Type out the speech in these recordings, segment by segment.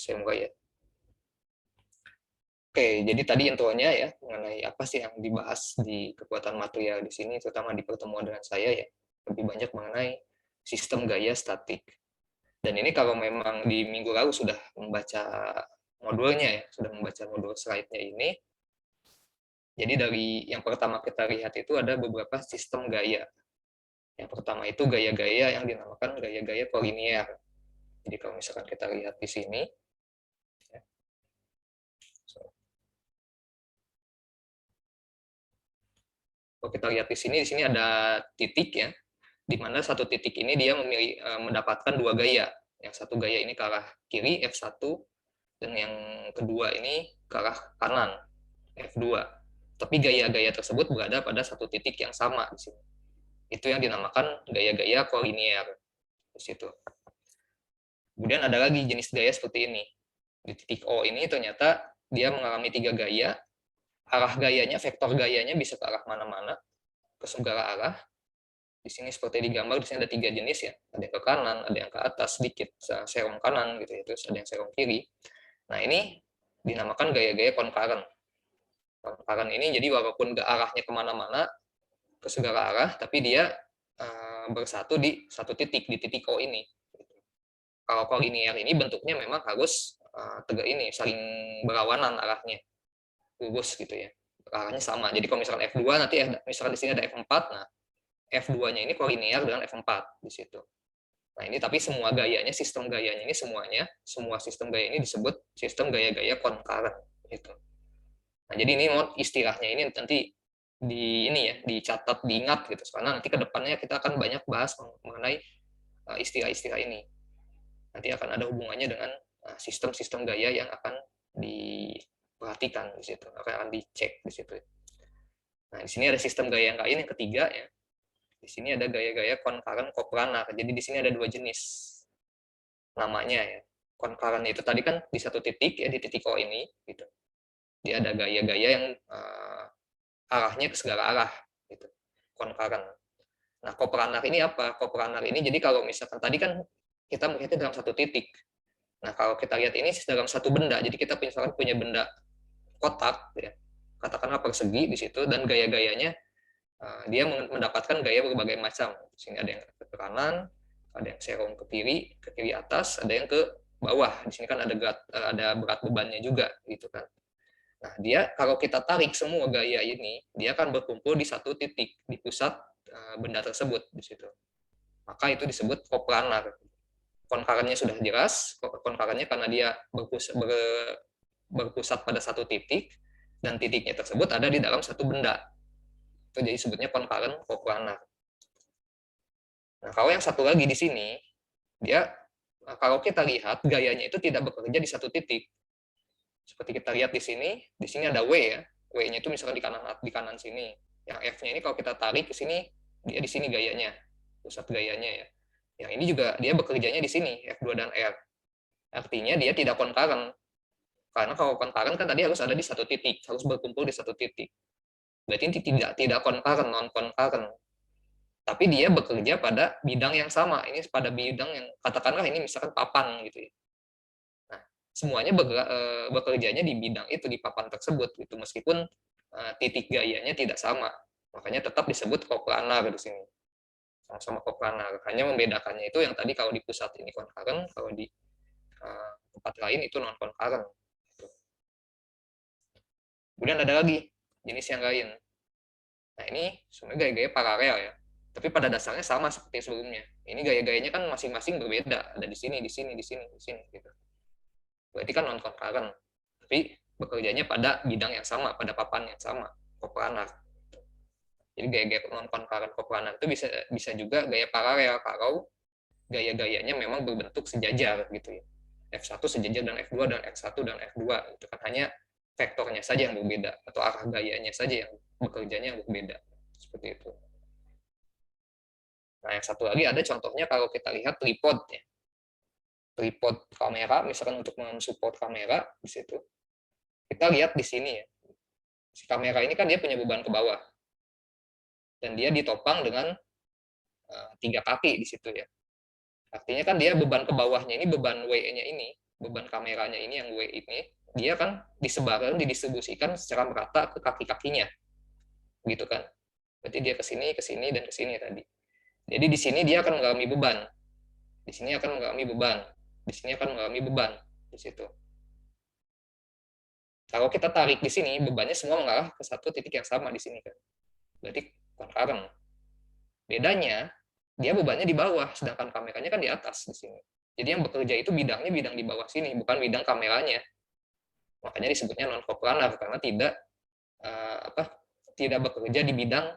saya mulai ya. Oke, jadi tadi intronya ya mengenai apa sih yang dibahas di kekuatan material di sini, terutama di pertemuan dengan saya ya, lebih banyak mengenai sistem gaya statik. Dan ini kalau memang di minggu lalu sudah membaca modulnya ya, sudah membaca modul slide-nya ini, jadi dari yang pertama kita lihat itu ada beberapa sistem gaya. Yang pertama itu gaya-gaya yang dinamakan gaya-gaya kolinier. Jadi kalau misalkan kita lihat di sini, ya, kalau kita lihat di sini ada titik ya, di mana satu titik ini dia mendapatkan dua gaya. Yang satu gaya ini ke arah kiri F1 dan yang kedua ini ke arah kanan F2. Tapi gaya-gaya tersebut berada pada satu titik yang sama di sini. Itu yang dinamakan gaya-gaya kolinier di situ. Kemudian ada lagi jenis gaya seperti ini. Di titik O ini ternyata dia mengalami tiga gaya. Arah gayanya, vektor gayanya bisa ke arah mana-mana, ke segala arah. Di sini seperti digambar, di sini ada tiga jenis ya. Ada yang ke kanan, ada yang ke atas sedikit, serong kanan gitu ya, terus ada yang serong kiri. Nah ini dinamakan gaya-gaya konkaren. Konkaren ini jadi walaupun arahnya kemana-mana, ke segala arah, tapi dia bersatu di satu titik, di titik O ini. Kalau kolinier ini bentuknya memang harus tegak ini, saling berlawanan arahnya, lurus gitu ya. Arahnya sama. Jadi kalau misalkan F2 nanti misalkan di sini ada F4, nah F2-nya ini kolinier dengan F4 di situ. Nah, ini tapi semua gayanya, sistem gayanya ini semuanya, semua sistem gaya ini disebut sistem gaya-gaya konkaren gitu. Nah, jadi ini istilahnya ini nanti di ini ya, dicatat, diingat gitu. Karena nanti ke depannya kita akan banyak bahas mengenai istilah-istilah ini. Nanti akan ada hubungannya dengan sistem-sistem gaya yang akan diperhatikan di situ, akan dicek di situ. Nah, di sini ada sistem gaya yang lain yang ketiga ya. Di sini ada gaya-gaya konkaren koplanar. Jadi di sini ada dua jenis namanya ya. Konkaren itu tadi kan di satu titik ya, di titik O ini gitu. Dia ada gaya-gaya yang arahnya ke segala arah gitu. Konkaren. Nah, koplanar ini apa? Koplanar ini jadi kalau misalkan tadi kan kita melihatnya dalam satu titik. Nah, kalau kita lihat ini dalam satu benda. Jadi kita misalkan punya benda kotak ya. Katakanlah persegi di situ dan gaya-gayanya dia mendapatkan gaya berbagai macam. Di sini ada yang ke kanan, ada yang serong ke kiri atas, ada yang ke bawah. Di sini kan ada berat bebannya juga gitu kan. Nah, dia kalau kita tarik semua gaya ini, dia akan berkumpul di satu titik di pusat benda tersebut di situ. Maka itu disebut koplanar. Konkarennya sudah jelas, konkarennya karena dia berpusat pada satu titik dan titiknya tersebut ada di dalam satu benda. Itu jadi sebutnya konkaren koplanar. Nah, kalau yang satu lagi di sini, dia kalau kita lihat gayanya itu tidak bekerja di satu titik. Seperti kita lihat di sini ada W ya. W-nya itu misalkan di kanan sini. Yang F-nya ini kalau kita tarik ke sini, dia di sini gayanya, pusat gayanya ya. Yang ini juga dia bekerjanya di sini, F2 dan R. Artinya dia tidak konkaren. Karena kalau konkaren kan tadi harus ada di satu titik, harus berkumpul di satu titik. Berarti ini tidak konkaren, non konkaren. Tapi dia bekerja pada bidang yang sama. Ini pada bidang yang katakanlah ini misalkan papan gitu ya. Nah, semuanya bekerjanya di bidang itu, di papan tersebut gitu, meskipun titik gayanya tidak sama. Makanya tetap disebut koplanar di sini. Sama-sama koplanar. Hanya membedakannya itu yang tadi kalau di pusat ini konkaren, kalau di tempat lain itu non konkaren. Kemudian ada lagi jenis yang lain. Nah, ini sebenarnya gaya-gaya paralel ya. Tapi pada dasarnya sama seperti sebelumnya. Ini gaya-gayanya kan masing-masing berbeda. Ada di sini, di sini, di sini, di sini gitu. Berarti kan non konkaren. Tapi bekerjanya pada bidang yang sama, pada papan yang sama, koplanar. Jadi gaya-gaya non konkaren koplanar itu bisa juga gaya paralel kalau gaya-gayanya memang berbentuk sejajar gitu ya. F1 sejajar dan F2 dan F1 dan F2 itu kan hanya vektornya saja yang berbeda atau arah gayanya saja yang bekerjanya yang berbeda seperti itu. Nah, yang satu lagi ada contohnya kalau kita lihat tripod ya. Tripod kamera misalkan untuk mensupport kamera di situ. Kita lihat di sini ya. Si kamera ini kan dia punya beban ke bawah. Dan dia ditopang dengan 3 kaki di situ ya. Artinya kan dia beban ke bawahnya ini, beban W-nya ini beban kameranya ini yang W ini, dia kan didistribusikan secara merata ke kaki-kakinya, gitu kan. Berarti dia ke sini, dan ke sini tadi. Jadi di sini dia akan mengalami beban. Di sini akan mengalami beban. Di sini akan mengalami beban. Di situ. Kalau kita tarik di sini, bebannya semua mengarah ke satu titik yang sama di sini kan. Berarti concurrent. Bedanya, dia bebannya di bawah, sedangkan kameranya kan di atas di sini. Jadi yang bekerja itu bidangnya bidang di bawah sini, bukan bidang kameranya. Makanya disebutnya non coplanar karena tidak bekerja di bidang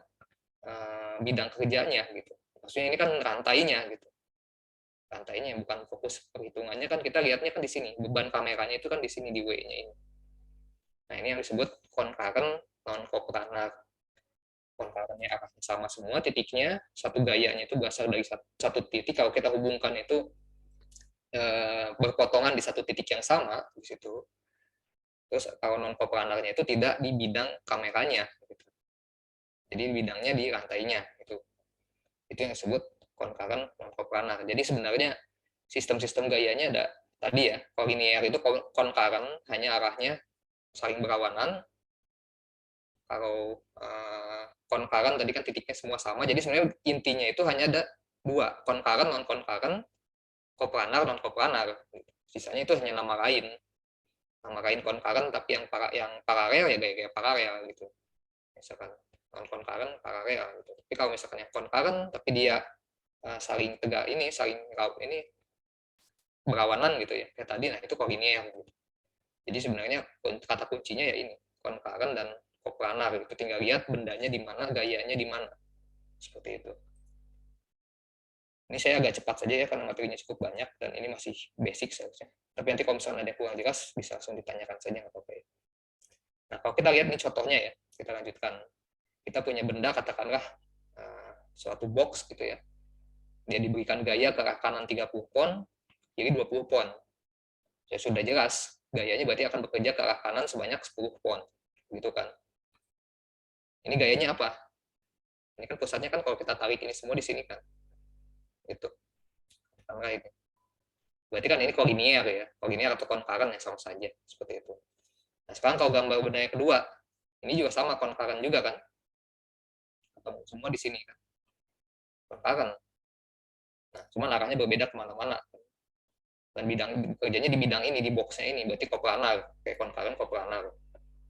kerjanya gitu. Maksudnya ini kan rantainya gitu. Rantainya bukan fokus perhitungannya kan kita lihatnya kan di sini. Beban kameranya itu kan di sini di W-nya ini. Nah, ini yang disebut concurrent non coplanar. Concurrentnya arahnya sama semua titiknya, satu gayanya itu berasal dari satu titik. Kalau kita hubungkan itu berpotongan di satu titik yang sama di situ. Terus kalau non coplanarnya itu tidak di bidang kameranya gitu. Jadi bidangnya di rantainya itu yang disebut concurrent non coplanar. Jadi sebenarnya sistem-sistem gayanya ada tadi ya, kolinier itu concurrent hanya arahnya saling berlawanan. Kalau concurrent tadi kan titiknya semua sama, jadi sebenarnya intinya itu hanya ada dua, concurrent non concurrent, coplanar non coplanar. Sisanya itu hanya nama lain concurrent, tapi yang paralel ya gaya paralel gitu. Misalkan non concurrent paralel gitu. Tapi kalau misalkan yang concurrent tapi dia saling tegak ini, saling ini berlawanan gitu ya, kayak tadi, nah itu kolinier gitu. Jadi sebenarnya kata kuncinya ya ini, concurrent dan coplanar gitu. Tinggal lihat bendanya di mana, gayanya di mana. Seperti itu. Ini saya agak cepat saja ya karena materinya cukup banyak dan ini masih basic seharusnya. Tapi nanti kalau misalnya ada yang kurang jelas bisa langsung ditanyakan saja, nggak apa-apa ya. Nah, kalau kita lihat nih contohnya ya, kita lanjutkan. Kita punya benda katakanlah suatu box gitu ya. Dia diberikan gaya ke arah kanan 30 pon, kiri 20 pon. Ya sudah jelas, gayanya berarti akan bekerja ke arah kanan sebanyak 10 pon. Gitu kan. Ini gayanya apa? Ini kan pusatnya kan kalau kita tarik ini semua di sini kan. Itu. Tangga ini. Berarti kan ini kolinier ya. Kolinier atau concurrent ya sama saja. Seperti itu. Nah, sekarang kalau gambar benda yang kedua, ini juga sama concurrent juga kan. Ketemu semua di sini kan. Concurrent. Nah, cuman arahnya berbeda kemana-mana. Dan bidang kerjanya di bidang ini, di boxnya ini, berarti coplanar. Kayak concurrent coplanar.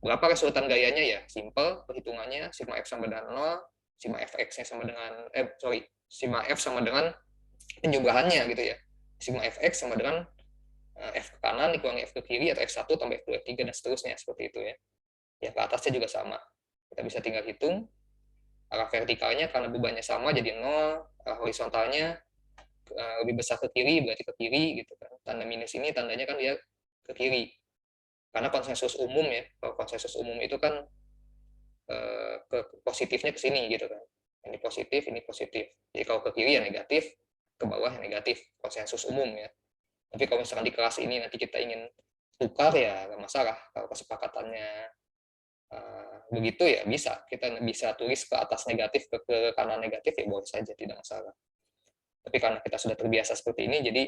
Berapa kesulitan gayanya ya? Simple, perhitungannya, sigma F sama dengan 0, sigma Fx-nya sama dengan, sigma F sama dengan penjumlahannya gitu ya. Sigma Fx sama dengan F ke kanan dikurangi F ke kiri, atau F1 tambah F2, F3, dan seterusnya, seperti itu ya. Ya, ke atasnya juga sama. Kita bisa tinggal hitung, arah vertikalnya karena bebannya sama jadi 0, arah horizontalnya lebih besar ke kiri, berarti ke kiri gitu kan. Tanda minus ini tandanya kan dia ke kiri. Karena konsensus umum ya, kalau konsensus umum itu kan ke positifnya ke sini gitu kan. Ini positif, ini positif. Jadi kalau ke kiri ya negatif, ke bawah ya negatif, konsensus umum ya. Tapi kalau misalkan di kelas ini nanti kita ingin tukar ya nggak masalah. Kalau kesepakatannya begitu ya bisa. Kita bisa tulis ke atas negatif, ke kanan negatif ya boleh saja, tidak masalah. Tapi karena kita sudah terbiasa seperti ini, jadi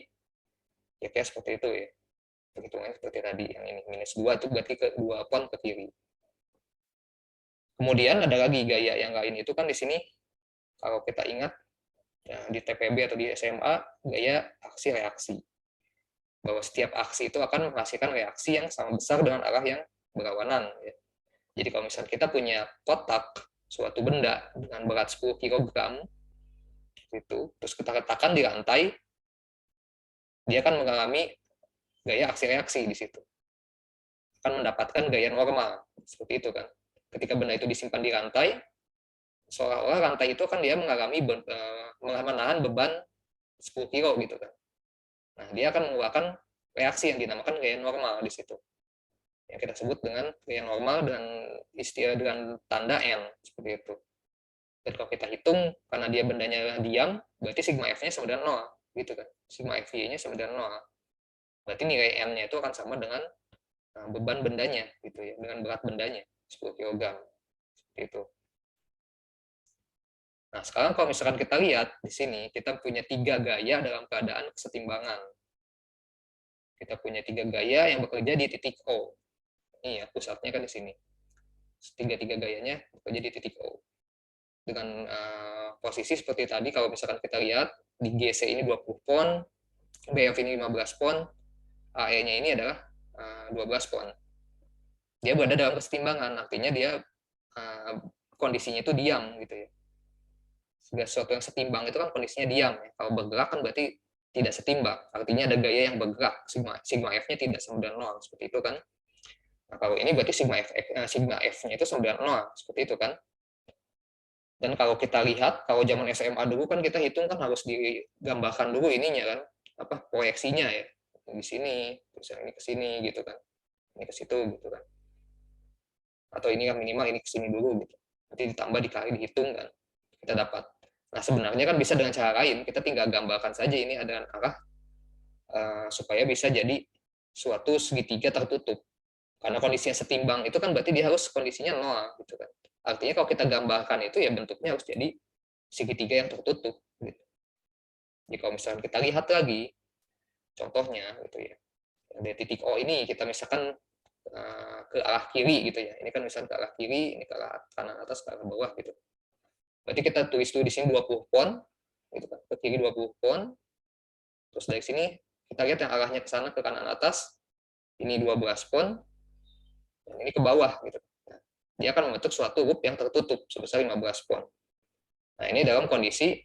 ya kayak seperti itu ya. Perhitungannya seperti tadi, yang ini minus 2 itu berarti ke 2 pon ke kiri. Kemudian ada lagi gaya yang lain itu kan di sini, kalau kita ingat ya, di TPB atau di SMA, gaya aksi reaksi. Bahwa setiap aksi itu akan menghasilkan reaksi yang sama besar dengan arah yang berlawanan. Ya. Jadi kalau misalnya kita punya kotak, suatu benda dengan berat 10 kg, itu, terus kita letakkan di lantai, dia akan mengalami gaya aksi reaksi di situ. Akan mendapatkan gaya normal, seperti itu kan. Ketika benda itu disimpan di lantai, seolah-olah lantai itu kan dia mengalami menahan beban 10 kilo gitu kan. Nah, dia akan mengeluarkan reaksi yang dinamakan gaya normal di situ. Yang kita sebut dengan gaya normal dan istilah dengan tanda N, seperti itu. Dan kalau kita hitung, karena dia bendanya diam, berarti sigma F-nya sama dengan 0, gitu kan. Sigma FY-nya sama dengan 0. Berarti nilai N-nya itu akan sama dengan beban bendanya, gitu ya, dengan berat bendanya, 10 kg. Seperti itu. Nah, sekarang kalau misalkan kita lihat di sini, kita punya 3 gaya dalam keadaan kesetimbangan. Kita punya 3 gaya yang bekerja di titik O. Ini ya, pusatnya kan di sini. Tiga gayanya bekerja di titik O. Dengan posisi seperti tadi, kalau misalkan kita lihat, di GC ini 20 pon, BF ini 15 pon, AE-nya ini adalah 12 pon. Dia berada dalam kesetimbangan, artinya dia kondisinya itu diam gitu ya. Segala sesuatu yang setimbang itu kan kondisinya diam ya. Kalau bergerak kan berarti tidak setimbang, artinya ada gaya yang bergerak, sigma F-nya tidak sama dengan 0, seperti itu kan. Nah, kalau ini berarti sigma F-nya itu sama dengan 0, seperti itu kan. Dan kalau kita lihat, kalau zaman SMA dulu kan kita hitung kan harus digambarkan dulu ininya kan, apa proyeksinya ya. Di sini, terus yang ini ke sini gitu kan. Ini ke situ gitu kan. Atau ini kan minimal ini ke sini dulu gitu. Nanti ditambah dikali dihitung kan. Kita dapat. Nah, sebenarnya kan bisa dengan cara lain. Kita tinggal gambarkan saja ini ada arah supaya bisa jadi suatu segitiga tertutup. Karena kondisinya setimbang itu kan berarti dia harus kondisinya nol gitu kan. Artinya kalau kita gambarkan itu ya bentuknya harus jadi segitiga yang tertutup gitu. Jadi kalau misalkan kita lihat lagi contohnya gitu ya. Dari titik O ini kita misalkan ke arah kiri gitu ya. Ini kan misalkan ke arah kiri, ini ke arah kanan atas, ke arah bawah gitu. Berarti kita tulis dulu di sini 20 pon gitu kan. Ke kiri 20 pon. Terus dari sini kita lihat yang arahnya ke sana ke kanan atas. Ini 12 pon. Dan ini ke bawah gitu. Nah, dia akan membentuk suatu loop yang tertutup sebesar 15 pon. Nah, ini dalam kondisi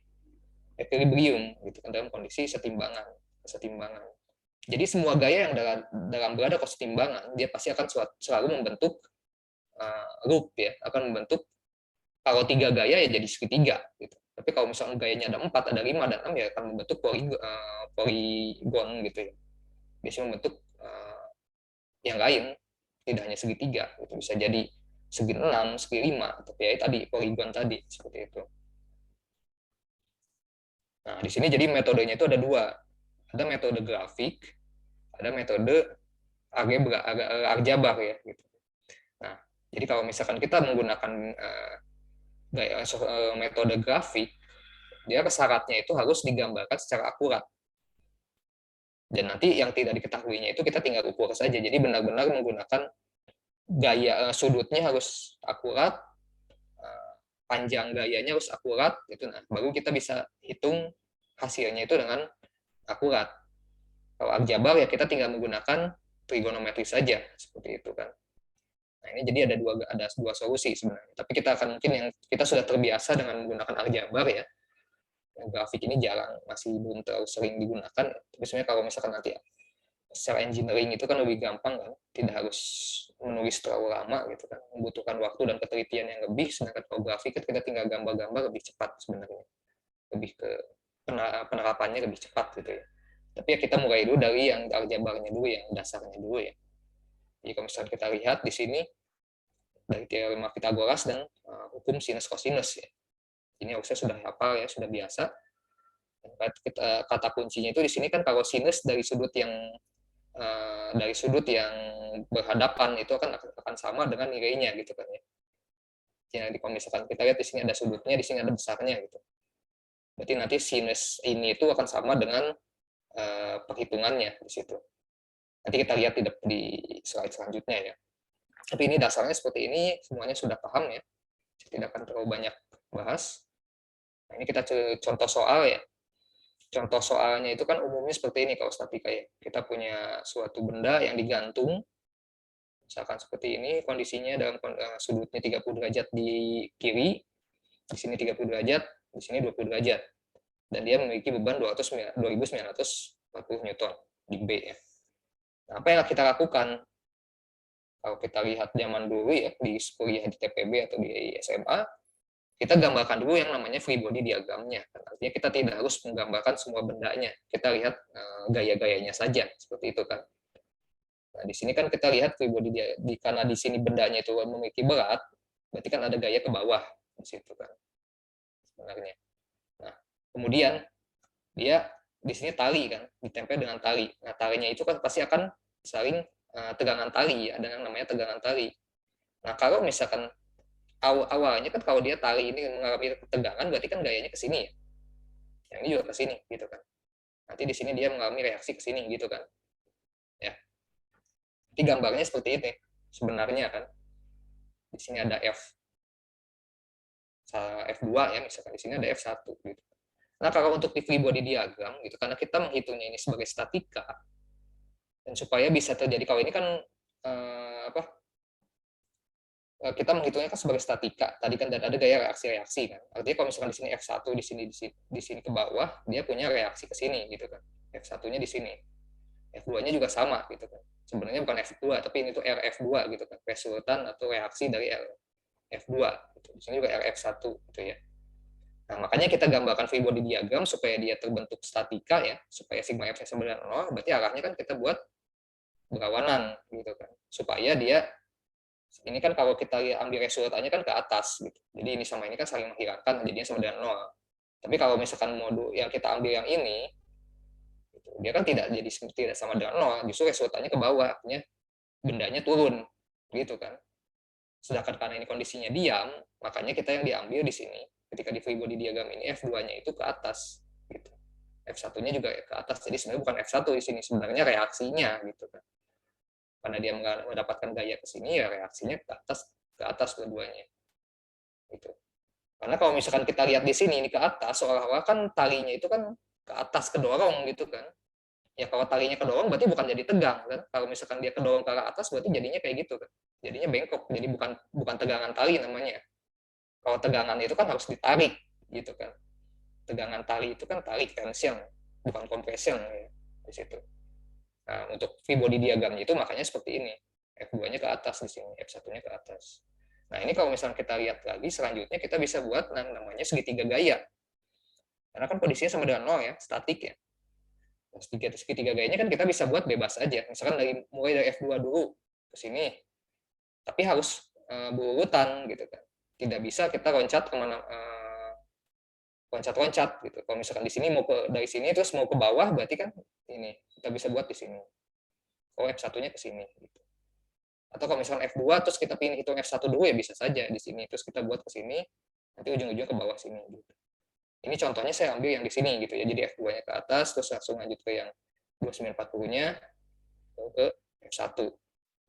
equilibrium gitu kan, dalam kondisi kesetimbangan. Jadi semua gaya yang dalam berada kesetimbangan dia pasti akan selalu membentuk loop ya, akan membentuk kalau 3 gaya ya jadi segitiga gitu. Tapi kalau misalnya gayanya ada 4, ada 5, dan 6 ya akan membentuk poligon gitu ya. Biasanya membentuk yang lain, tidak hanya segitiga gitu. Bisa jadi segi 6, segi 5, tapi ya tadi poligon tadi seperti itu. Nah, di sini jadi metodenya itu ada 2. Ada metode grafik, ada metode aljabar ya gitu. Nah, jadi kalau misalkan kita menggunakan metode grafik, dia syaratnya itu harus digambarkan secara akurat. Dan nanti yang tidak diketahuinya itu kita tinggal ukur saja. Jadi benar-benar menggunakan gaya sudutnya harus akurat, panjang gayanya harus akurat gitu. Nah, baru kita bisa hitung hasilnya itu dengan akurat. Kalau aljabar ya kita tinggal menggunakan trigonometri saja seperti itu kan. Nah, ini jadi ada dua solusi sebenarnya. Tapi kita akan mungkin yang kita sudah terbiasa dengan menggunakan aljabar ya. Yang grafik ini masih belum terlalu sering digunakan. Tapi sebenarnya kalau misalkan nanti secara engineering itu kan lebih gampang kan, tidak harus menulis terlalu lama gitu kan, membutuhkan waktu dan ketelitian yang lebih. Sedangkan kalau grafik kan kita tinggal gambar-gambar lebih cepat sebenarnya, lebih ke penerapannya lebih cepat gitu ya. Tapi ya kita mulai dulu dari yang aljabarnya dulu, yang dasarnya dulu ya. Jadi kalau misalnya kita lihat di sini dari teorema Pitagoras dan hukum sinus kosinus ya. Ini harusnya sudah hafal ya, sudah biasa. Kata kuncinya itu di sini kan kalau sinus dari sudut yang berhadapan itu akan sama dengan nilainya gitu kan ya. Jadi kalau misalkan kita lihat di sini ada sudutnya, di sini ada besarnya gitu. Berarti nanti sinus ini itu akan sama dengan perhitungannya di situ. Nanti kita lihat di slide selanjutnya ya. Tapi ini dasarnya seperti ini, semuanya sudah paham ya. Saya tidak akan terlalu banyak bahas. Nah, ini kita contoh soal ya. Contoh soalnya itu kan umumnya seperti ini kalau statika ya. Kita punya suatu benda yang digantung, misalkan seperti ini kondisinya dalam sudutnya 30 derajat di kiri, di sini 30 derajat, di sini 20 derajat. Dan dia memiliki beban 2.940 Newton di B ya. Nah, apa yang kita lakukan? Kalau kita lihat zaman dulu ya, di kuliah di TPB atau di SMA, kita gambarkan dulu yang namanya free body diagramnya. Artinya kita tidak harus menggambarkan semua bendanya. Kita lihat gaya-gayanya saja, seperti itu kan. Nah, di sini kan kita lihat free body karena di sini bendanya itu memiliki berat, berarti kan ada gaya ke bawah di situ kan. Sebenarnya. Nah, kemudian dia di sini tali kan, ditempel dengan tali. Nah, talinya itu kan pasti akan saling tegangan tali, ada yang namanya tegangan tali. Nah, kalau misalkan awalnya kan kalau dia tali ini mengalami ketegangan, berarti kan gayanya ke sini ya. Yang ini juga ke sini gitu kan. Nanti di sini dia mengalami reaksi ke sini gitu kan. Jadi gambarnya seperti ini sebenarnya kan. Di sini ada F2 ya, misalkan di sini ada F1 gitu. Nah, kalau untuk di free body diagram gitu, karena kita menghitungnya ini sebagai statika, dan supaya bisa terjadi, kalau ini kan kita menghitungnya kan sebagai statika. Tadi kan ada gaya reaksi-reaksi kan. Artinya kalau misalkan di sini F1 di sini ke bawah, dia punya reaksi ke sini gitu kan. F1-nya di sini. F2-nya juga sama gitu kan. Sebenarnya bukan F2, tapi ini tuh RF2 gitu kan. Resultan atau reaksi dari F2 gitu. Di sini juga RF1 gitu ya. Nah, makanya kita gambarkan free body diagram supaya dia terbentuk statika ya, supaya sigma F sama dengan 0, berarti arahnya kan kita buat berlawanan gitu kan. Supaya dia ini kan kalau kita ambil resultannya kan ke atas gitu. Jadi ini sama ini kan saling menghilangkan, jadinya sama dengan 0. Tapi kalau misalkan mode yang kita ambil yang ini, gitu, dia kan tidak sama dengan 0, justru resultannya ke bawah, artinya bendanya turun, gitu kan. Sedangkan karena ini kondisinya diam, makanya kita yang diambil di sini, ketika di free body diagram ini F2-nya itu ke atas, gitu. F1-nya juga ke atas, jadi sebenarnya bukan F1 di sini, sebenarnya reaksinya, gitu kan. Karena dia mendapatkan gaya ke sini, ya reaksinya ke atas keduanya. Gitu. Karena kalau misalkan kita lihat di sini ini ke atas, seolah-olah kan talinya itu kan ke atas kedorong gitu kan. Ya kalau talinya kedorong berarti bukan jadi tegang kan. Kalau misalkan dia kedorong ke atas berarti jadinya kayak gitu kan. Jadinya bengkok. Jadi bukan bukan tegangan tali namanya. Kalau tegangan itu kan harus ditarik gitu kan. Tegangan tali itu kan tarik tension, bukan compression ya, di situ. Nah, untuk free body diagramnya itu makanya seperti ini. F2-nya ke atas di sini, F1-nya ke atas. Nah, ini kalau misalnya kita lihat lagi, selanjutnya kita bisa buat namanya segitiga gaya. Karena kan kondisinya sama dengan 0 ya, statik ya. Nah, segitiga gayanya kan kita bisa buat bebas aja. Misalkan mulai dari F2 dulu ke sini. Tapi harus berurutan gitu kan. Tidak bisa kita loncat kemana loncat-loncat gitu. Kalau misalkan di sini mau dari sini terus mau ke bawah berarti kan ini kita bisa buat di sini. Oh, F1-nya ke sini gitu. Atau kalau misalkan F2 terus kita pilih hitung F1 dulu ya bisa saja di sini. Terus kita buat ke sini, nanti ujung-ujung ke bawah sini gitu. Ini contohnya saya ambil yang di sini gitu ya. Jadi F2-nya ke atas terus langsung lanjut ke yang 2940-nya ke F1.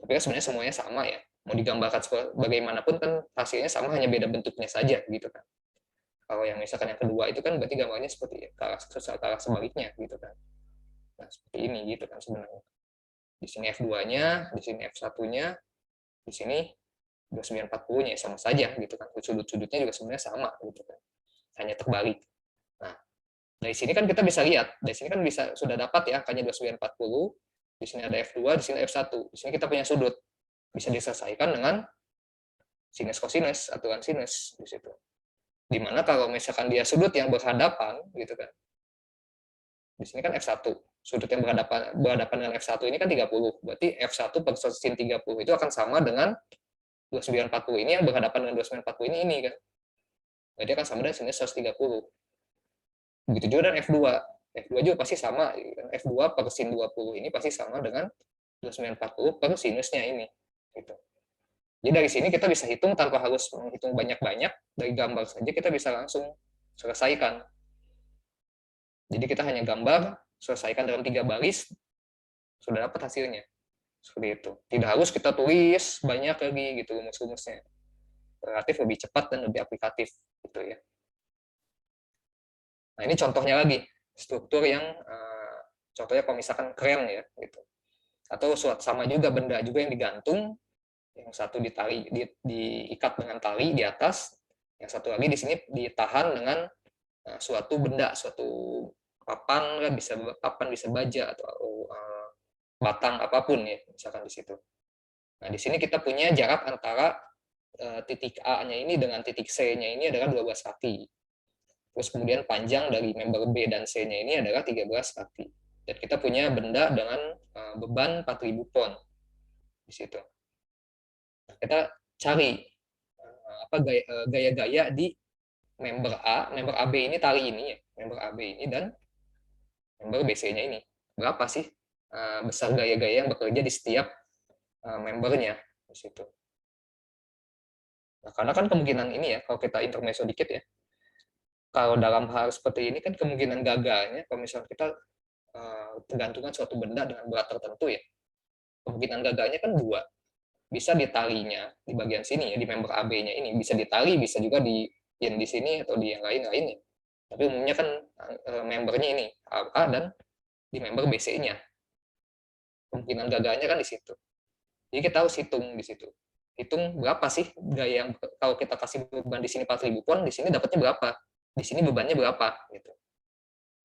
Tapi kan sebenarnya semuanya sama ya. Mau digambarkan bagaimanapun kan hasilnya sama, hanya beda bentuknya saja gitu kan. Kalau yang misalkan yang kedua itu kan berarti gambarnya seperti ke arah sebaliknya gitu kan. Nah, seperti ini gitu kan sebenarnya. Di sini F2-nya, di sini F1-nya, di sini 2940-nya sama saja gitu kan. Sudut-sudutnya juga sebenarnya sama gitu kan. Hanya terbalik. Nah, dari sini kan kita bisa lihat, dari sini kan bisa sudah dapat ya angkanya 2940, di sini ada F2, di sini F1. Di sini kita punya sudut. Bisa diselesaikan dengan sinus kosinus, aturan sinus di situ. Dimana kalau misalkan dia sudut yang berhadapan gitu kan. Di sini kan F1. Sudut yang berhadapan dengan F1 ini kan 30. Berarti F1 per sin 30 itu akan sama dengan 2940 ini yang berhadapan dengan 2940 ini kan. Berarti akan sama dengan sinus 130. Begitu juga dengan F2. F2 juga pasti sama. F2 per sin 20 ini pasti sama dengan 2940 per sinusnya ini. Gitu. Jadi dari sini kita bisa hitung tanpa harus menghitung banyak-banyak. Dari gambar saja kita bisa langsung selesaikan. Jadi kita hanya gambar, selesaikan dalam 3 baris, sudah dapat hasilnya. Seperti itu. Tidak harus kita tulis banyak lagi gitu rumus-rumusnya. Relatif lebih cepat dan lebih aplikatif gitu ya. Nah, ini contohnya lagi, struktur yang contohnya kalau misalkan keren ya gitu. Atau sama juga benda juga yang digantung, yang satu diikat dengan tali di atas, yang satu lagi di sini ditahan dengan suatu benda, suatu papan kan, bisa papan, bisa baja atau batang apapun ya misalkan di situ. Nah, di sini kita punya jarak antara titik A-nya ini dengan titik C-nya ini adalah 12 kaki. Terus kemudian panjang dari member B dan C-nya ini adalah 13 kaki. Dan kita punya benda dengan beban 4.000 pon di situ. Nah, kita cari apa gaya-gaya di member A, member AB ini tali ini ya, member AB ini dan member BC-nya ini. Berapa sih besar gaya-gaya yang bekerja di setiap membernya di situ. Nah, karena kan kemungkinan ini ya, kalau kita intermezzo dikit ya, kalau dalam hal seperti ini kan kemungkinan gagalnya, kalau misalnya kita tergantungan suatu benda dengan berat tertentu ya, Kemungkinan gagalnya kan dua, bisa ditalinya di bagian sini ya, di member AB-nya ini bisa ditali, bisa juga di sini atau di yang lain-lainnya. Tapi umumnya kan membernya ini A dan di member BC-nya. Kemungkinan gagalnya kan di situ. Jadi kita harus hitung di situ. Hitung berapa sih gaya yang kalau kita kasih beban di sini 4.000 pon, di sini dapatnya berapa? Di sini bebannya berapa gitu.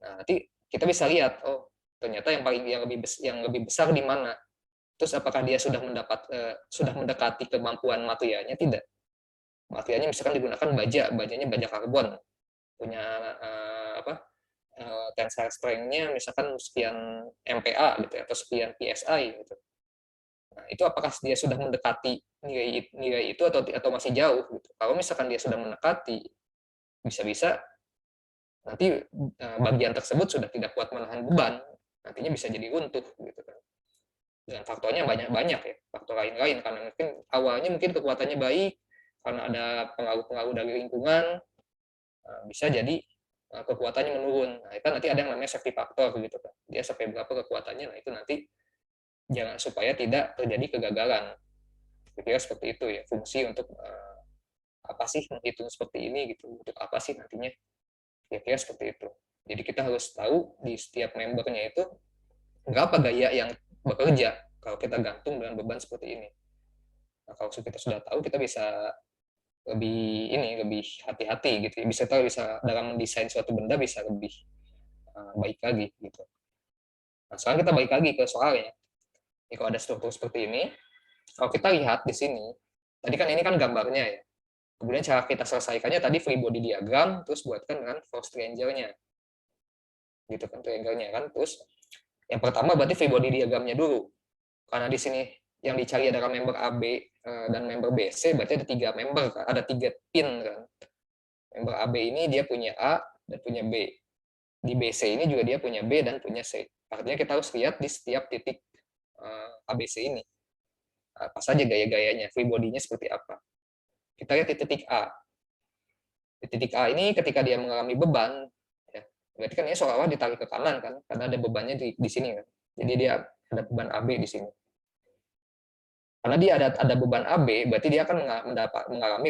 Nah, nanti kita bisa lihat, oh ternyata yang lebih besar di mana. Terus apakah dia sudah mendekati kemampuan materialnya? Tidak. Materialnya misalkan digunakan bajanya baja karbon, punya tensile strength-nya misalkan sekian MPa gitu ya, atau sekian PSI gitu. Nah, itu apakah dia sudah mendekati nilai itu atau masih jauh gitu. Kalau misalkan dia sudah mendekati, bisa-bisa nanti bagian tersebut sudah tidak kuat menahan beban, nantinya bisa jadi runtuh gitu kan. Dan faktornya banyak-banyak ya, faktor lain-lain, karena mungkin awalnya mungkin kekuatannya baik, karena ada pengaruh-pengaruh dari lingkungan, bisa jadi kekuatannya menurun. Nah, itu nanti ada yang namanya safety factor gitu kan. Dia sampai berapa kekuatannya, nah itu nanti jangan supaya tidak terjadi kegagalan. Kira-kira seperti itu ya, fungsi untuk apa sih menghitung seperti ini gitu, untuk apa sih nantinya, kira-kira seperti itu. Jadi kita harus tahu di setiap membernya itu berapa gaya yang bekerja kalau kita gantung dengan beban seperti ini. Nah, kalau kita sudah tahu, kita bisa lebih hati-hati gitu ya. Bisa dalam mendesain suatu benda bisa lebih baik lagi gitu. Nah, sekarang kita balik lagi ke soalnya. Jadi kalau ada struktur seperti ini, kalau kita lihat di sini, tadi kan ini kan gambarnya ya. Kemudian cara kita selesaikannya tadi free body diagram, terus buatkan dengan force triangle-nya. Gitu kan triangle-nya kan. Terus yang pertama berarti free body diagramnya dulu. Karena di sini yang dicari adalah member AB dan member BC, berarti ada 3 member, ada 3 pin kan. Member AB ini dia punya A dan punya B. Di BC ini juga dia punya B dan punya C. Artinya kita harus lihat di setiap titik ABC ini. Apa saja gaya-gayanya, free body-nya seperti apa. Kita lihat di titik A. Di titik A ini ketika dia mengalami beban, ya, berarti kan ini seolah-olah ditarik ke kanan kan, karena ada bebannya di sini kan. Jadi dia ada beban AB di sini. Karena dia ada beban AB, berarti dia akan mengalami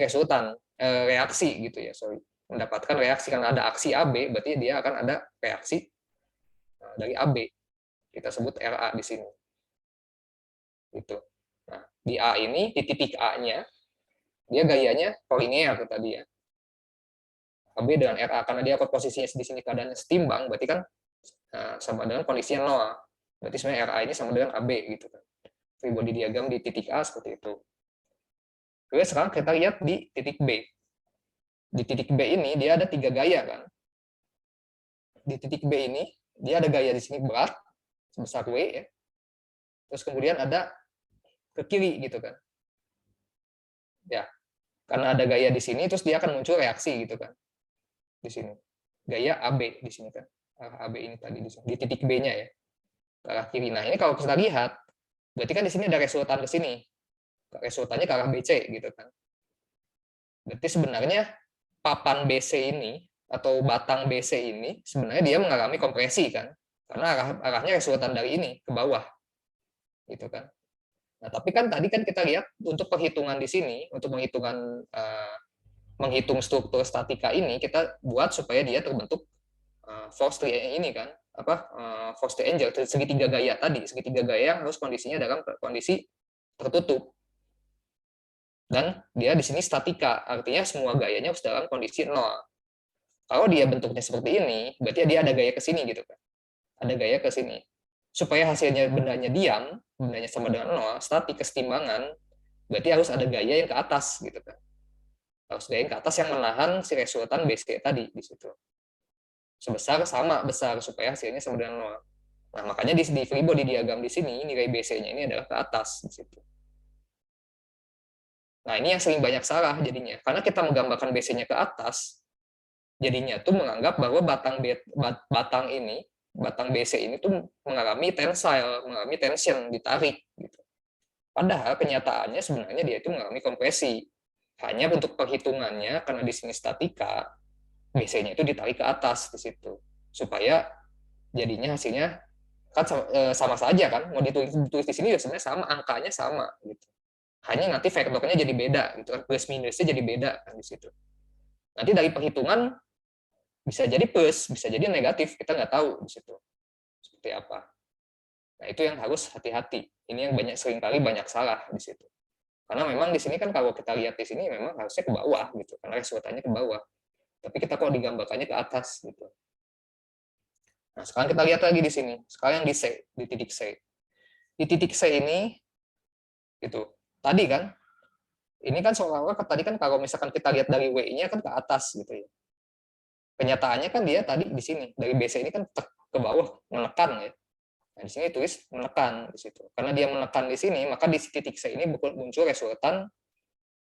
reaksi gitu ya, mendapatkan reaksi karena ada aksi AB, berarti dia akan ada reaksi dari AB. Kita sebut RA di sini. Gitu. Nah, di A ini, di titik A-nya, dia gayanya kolinear tadi ya. AB dengan RA, karena dia posisinya di sini keadaannya setimbang, berarti kan sama dengan kondisinya 0. Berarti sebenarnya RA ini sama dengan AB gitu kan. Free body diagram di titik A seperti itu. Oke, sekarang kita lihat di titik B. Di titik B ini dia ada 3 gaya kan. Di titik B ini dia ada gaya di sini berat sebesar W ya. Terus kemudian ada ke kiri gitu kan. Ya, karena ada gaya di sini terus dia akan muncul reaksi gitu kan. Di sini. Gaya AB di sini kan. AB ini tadi di sini. Di titik B-nya ya. Ke arah kiri. Nah, ini kalau kita lihat berarti kan di sini ada resultan ke sini. Resultannya ke arah BC gitu kan. Berarti sebenarnya papan BC ini atau batang BC ini sebenarnya dia mengalami kompresi kan, karena arahnya resultan dari ini ke bawah, gitu kan. Nah tapi kan tadi kan kita lihat untuk perhitungan di sini, untuk menghitung struktur statika ini kita buat supaya dia terbentuk force triangle ini kan, force triangle segitiga gaya tadi, segitiga gaya yang harus kondisinya dalam kondisi tertutup. Dan dia di sini statika, artinya semua gayanya harus dalam kondisi 0. Kalau dia bentuknya seperti ini, berarti dia ada gaya ke sini gitu kan. Ada gaya ke sini. Supaya hasilnya bendanya diam, bendanya sama dengan 0, statik kesetimbangan, berarti harus ada gaya yang ke atas gitu kan. Harus gaya yang ke atas yang menahan si resultan BC tadi di situ. Sebesar sama besar supaya hasilnya sama dengan 0. Nah, makanya di free body diagram di sini nilai BC-nya ini adalah ke atas di situ. Nah, ini yang sering banyak salah jadinya. Karena kita menggambarkan BC-nya ke atas, jadinya tuh menganggap bahwa batang ini, batang BC ini tuh mengalami tensile, mengalami tension, ditarik gitu. Padahal kenyataannya sebenarnya dia itu mengalami kompresi. Hanya untuk perhitungannya karena di sini statika, BC-nya itu ditarik ke atas di situ. Supaya jadinya hasilnya kan sama saja kan, mau ditulis di sini ya sebenarnya sama, angkanya sama gitu. Hanya nanti vektornya jadi beda gitu kan, plus minusnya jadi beda kan di situ. Nanti dari perhitungan bisa jadi plus, bisa jadi negatif, kita nggak tahu di situ seperti apa. Nah, itu yang harus hati-hati. Ini yang seringkali banyak salah di situ. Karena memang di sini kan kalau kita lihat di sini memang harusnya ke bawah gitu, karena resultannya ke bawah. Tapi kita kok digambarkannya ke atas gitu. Nah, sekarang kita lihat lagi di sini. Sekarang yang di C, di titik C. Di titik C ini, itu tadi kan, ini kan seolah-olah tadi kan kalau misalkan kita lihat dari W-nya kan ke atas gitu ya. Kenyataannya kan dia tadi di sini, dari BC ini kan ke bawah, menekan ya. Nah, di sini tulis menekan di situ. Karena dia menekan di sini, maka di titik C ini muncul resultan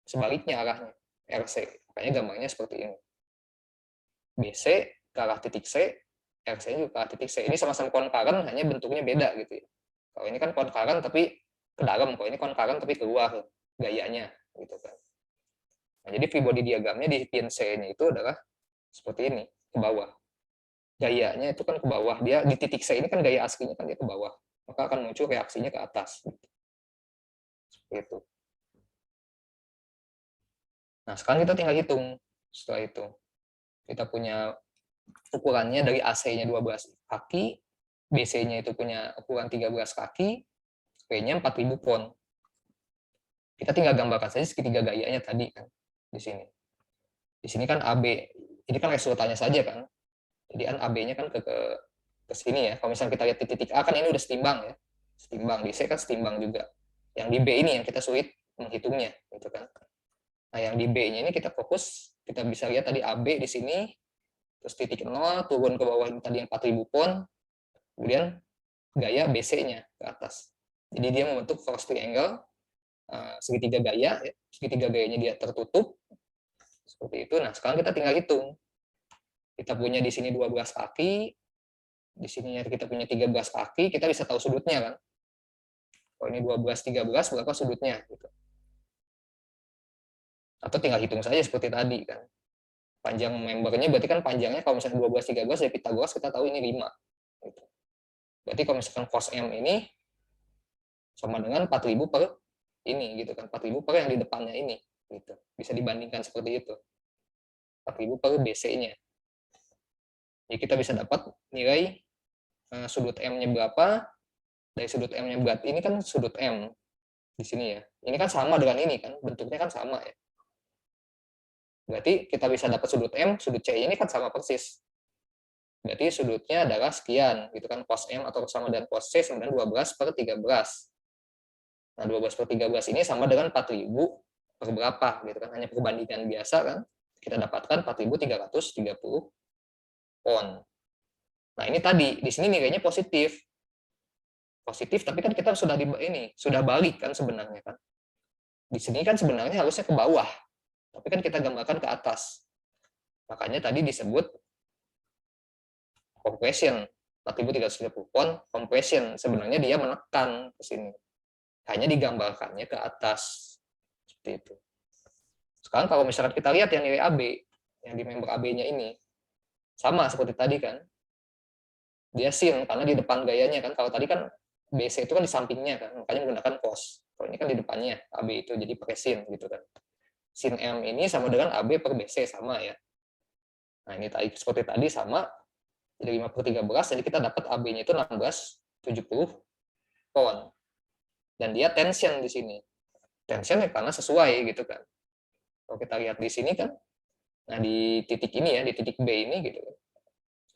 sebaliknya arahnya, RC. Makanya gambarnya seperti ini. BC ke arah titik C, RC juga ke arah titik C. Ini sama-sama konkaren, hanya bentuknya beda gitu ya. Kalau ini kan konkaren tapi ke dalam, kalau ini konkaren tapi keluar gayanya gitu kan. Nah, jadi free body diagramnya di pin C-nya itu adalah seperti ini, ke bawah. Gayanya itu kan ke bawah, dia di titik C ini kan gaya aslinya kan dia ke bawah. Maka akan muncul reaksinya ke atas. Gitu. Seperti itu. Nah, sekarang kita tinggal hitung setelah itu. Kita punya ukurannya dari AC-nya 12 kaki, BC-nya itu punya ukuran 13 kaki, P-nya 4000 pon. Kita tinggal gambarkan saja segitiga gayanya tadi kan di sini. Di sini kan AB, ini kan resultannya saja kan. Jadi kan AB-nya kan ke sini ya. Kalau misalnya kita lihat di titik A kan ini udah setimbang ya. Setimbang, di C kan setimbang juga. Yang di B ini yang kita sulit menghitungnya gitu kan. Nah, yang di B-nya ini kita fokus, kita bisa lihat tadi AB di sini, terus titik 0 turun ke bawah ini tadi yang 4000 pon, kemudian gaya BC-nya ke atas. Jadi dia membentuk force triangle, segitiga gaya, segitiga gayanya dia tertutup, seperti itu. Nah, sekarang kita tinggal hitung. Kita punya di sini 12 kaki, di sini kita punya 13 kaki, kita bisa tahu sudutnya kan. Kalau ini 12, 13, berapa sudutnya? Gitu. Atau tinggal hitung saja seperti tadi kan. Panjang membernya berarti kan panjangnya kalau misalnya 12, 13 dari Pitagoras kita tahu ini 5. Gitu. Berarti kalau misalkan cos M ini sama dengan 4000 per ini gitu kan. 4000 per yang di depannya ini. Gitu. Bisa dibandingkan seperti itu. 4000 per BC-nya. Jadi kita bisa dapat nilai sudut M-nya berapa. Dari sudut M-nya berarti ini kan sudut M di sini ya. Ini kan sama dengan ini kan. Bentuknya kan sama ya. Berarti kita bisa dapat sudut M, sudut C ini kan sama persis. Berarti sudutnya adalah sekian, gitu kan, cos M atau sama dengan cos C sama dengan 12 per 13. Nah, 12 per 13 ini sama dengan 4000 per berapa, gitu kan, hanya perbandingan biasa kan, kita dapatkan 4330 pon. Nah, ini tadi, di sini nilainya positif. Positif, tapi kan kita sudah balik kan sebenarnya kan. Di sini kan sebenarnya harusnya ke bawah, tapi kan kita gambarkan ke atas. Makanya tadi disebut compression, 4330 pon compression, sebenarnya dia menekan ke sini. Hanya digambarkannya ke atas. Seperti itu. Sekarang kalau misalkan kita lihat yang nilai AB, yang di member AB-nya ini, sama seperti tadi kan. Dia sin, karena di depan gayanya kan. Kalau tadi kan BC itu kan di sampingnya kan, makanya menggunakan cos. Kalau ini kan di depannya, AB itu, jadi pakai sin gitu kan. Sin M ini sama dengan AB per BC, sama ya. Nah, ini tadi seperti tadi sama, jadi 5 per 13, jadi kita dapat AB-nya itu 1670 pon. Dan dia tension di sini. Tension ya karena sesuai gitu kan. Kalau kita lihat di sini kan, nah di titik ini ya, di titik B ini gitu kan,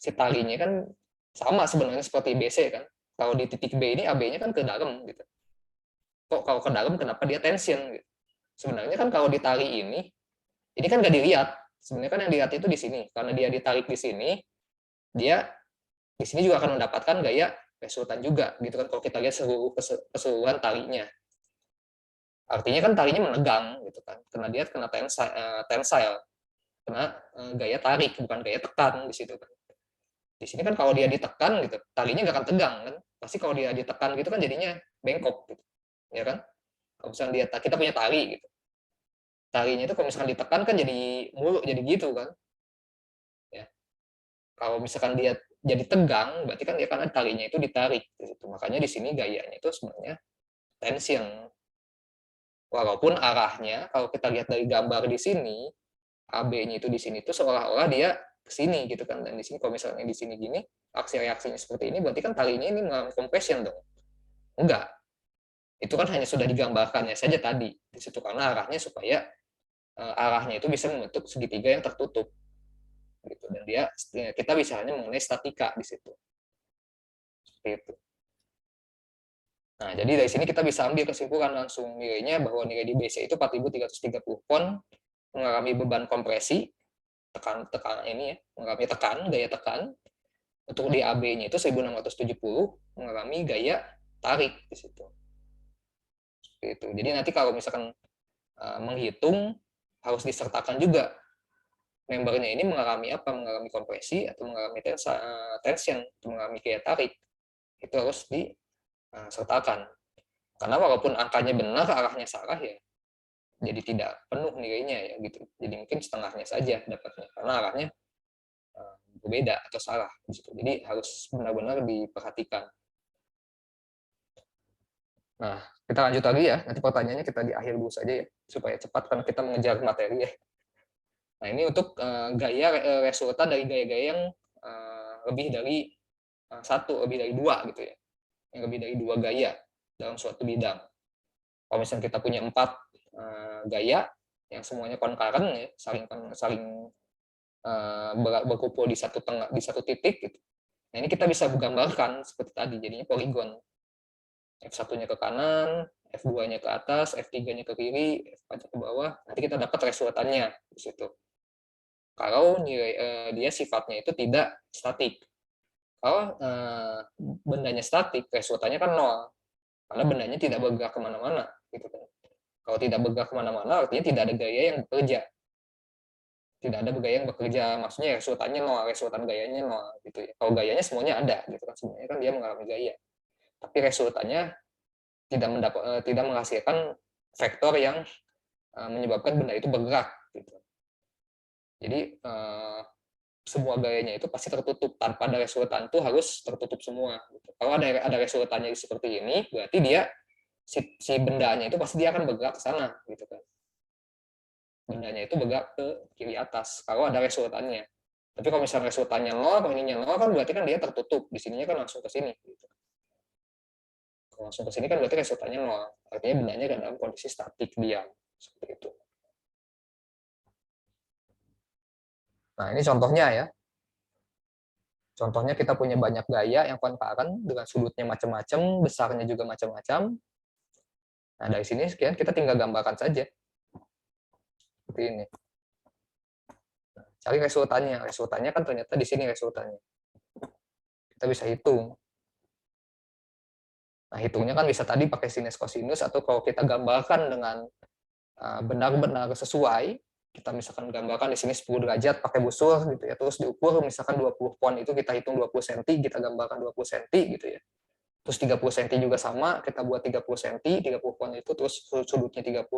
si talinya kan sama sebenarnya seperti BC kan. Kalau di titik B ini AB-nya kan ke dalam gitu. Kok kalau ke dalam kenapa dia tension gitu. Sebenarnya kan kalau di tali ini kan nggak dilihat. Sebenarnya kan yang dilihat itu di sini. Karena dia ditarik di sini, dia di sini juga akan mendapatkan gaya resultan juga gitu kan kalau kita lihat keseluruhan talinya. Artinya kan talinya menegang gitu kan. Karena dia kena tensile. Kena gaya tarik bukan gaya tekan di situ kan. Di sini kan kalau dia ditekan gitu, talinya nggak akan tegang kan. Pasti kalau dia ditekan gitu kan jadinya bengkok gitu. Ya kan? Kalau misalnya kita punya tali gitu. Talinya itu kalau misalkan ditekan kan jadi muluk jadi gitu kan. Ya. Kalau misalkan dia jadi tegang, berarti kan dia karena talinya itu ditarik di situ. Makanya di sini gayanya itu sebenarnya tension. Walaupun arahnya kalau kita lihat dari gambar di sini, AB-nya itu di sini tuh seolah-olah dia ke sini gitu kan. Dan di sini kalau misalnya di sini gini, aksi reaksinya seperti ini, berarti kan talinya ini mengalami compression dong. Enggak. Itu kan hanya sudah digambarkannya saja tadi di situ karena arahnya supaya arahnya itu bisa membentuk segitiga yang tertutup gitu. Dan kita bisa hanya mengenai statika di situ. Seperti itu. Nah, jadi dari sini kita bisa ambil kesimpulan langsung nilainya bahwa nilai di BC itu 4.330 pon, mengalami beban kompresi, tekan ini ya, mengalami gaya tekan. Untuk di AB-nya itu 1670, mengalami gaya tarik di situ. Seperti itu. Jadi nanti kalau misalkan menghitung harus disertakan juga membernya ini mengalami apa, mengalami kompresi atau mengalami tension, atau mengalami gaya tarik. Itu harus disertakan. Karena walaupun angkanya benar, arahnya salah ya, jadi tidak penuh nilainya ya gitu. Jadi mungkin setengahnya saja dapatnya karena arahnya berbeda atau salah gitu. Jadi harus benar-benar diperhatikan. Nah, kita lanjut lagi ya. Nanti pertanyaannya kita di akhir dulu saja ya, supaya cepat karena kita mengejar materi ya. Nah, ini untuk gaya resultan dari gaya-gaya yang lebih dari lebih dari dua gitu ya. Yang lebih dari dua gaya dalam suatu bidang. Kalau misalnya kita punya 4 gaya yang semuanya concurrent ya, saling berkumpul di satu titik gitu. Nah, ini kita bisa gambarkan seperti tadi, jadinya poligon. F1-nya ke kanan, F2-nya ke atas, F3-nya ke kiri, F4-nya ke bawah. Nanti kita dapat resultannya di situ. Kalau dia sifatnya itu tidak statik. Kalau bendanya statik, resultannya kan 0. Karena bendanya tidak bergerak kemana-mana. Gitu kan. Kalau tidak bergerak kemana-mana, artinya tidak ada gaya yang bekerja. Tidak ada gaya yang bekerja, maksudnya resultannya 0, resultan gayanya 0. Gitu ya. Kalau gayanya semuanya ada, gitu kan. Sebenarnya kan dia mengalami gaya. Tapi resultannya tidak menghasilkan vektor yang menyebabkan benda itu bergerak gitu. Jadi semua gayanya itu pasti tertutup, tanpa ada resultan itu harus tertutup semua gitu. Kalau ada resultannya seperti ini, berarti dia si bendanya itu pasti dia akan bergerak ke sana gitu kan. Bendanya itu bergerak ke kiri atas kalau ada resultannya. Tapi kalau misalnya resultannya 0, kalau ininya 0 kan berarti kan dia tertutup. Di sininya kan langsung ke sini gitu. Langsung ke sini kan berarti resultannya 0. Artinya bendanya dalam kondisi statik diam. Seperti itu. Nah, ini contohnya ya. Contohnya kita punya banyak gaya yang concurrent dengan sudutnya macam-macam, besarnya juga macam-macam. Nah, dari sini sekian kita tinggal gambarkan saja. Seperti ini. Nah, cari resultannya. Resultannya kan ternyata di sini resultannya. Kita bisa hitung. Nah, hitungnya kan bisa tadi pakai sinus kosinus, atau kalau kita gambarkan dengan benar-benar sesuai, kita misalkan gambarkan di sini 10 derajat pakai busur gitu ya, terus diukur misalkan 20 pon itu kita hitung 20 cm, kita gambarkan 20 cm gitu ya. Terus 30 cm juga sama, kita buat 30 cm, 30 pon itu terus sudutnya 30,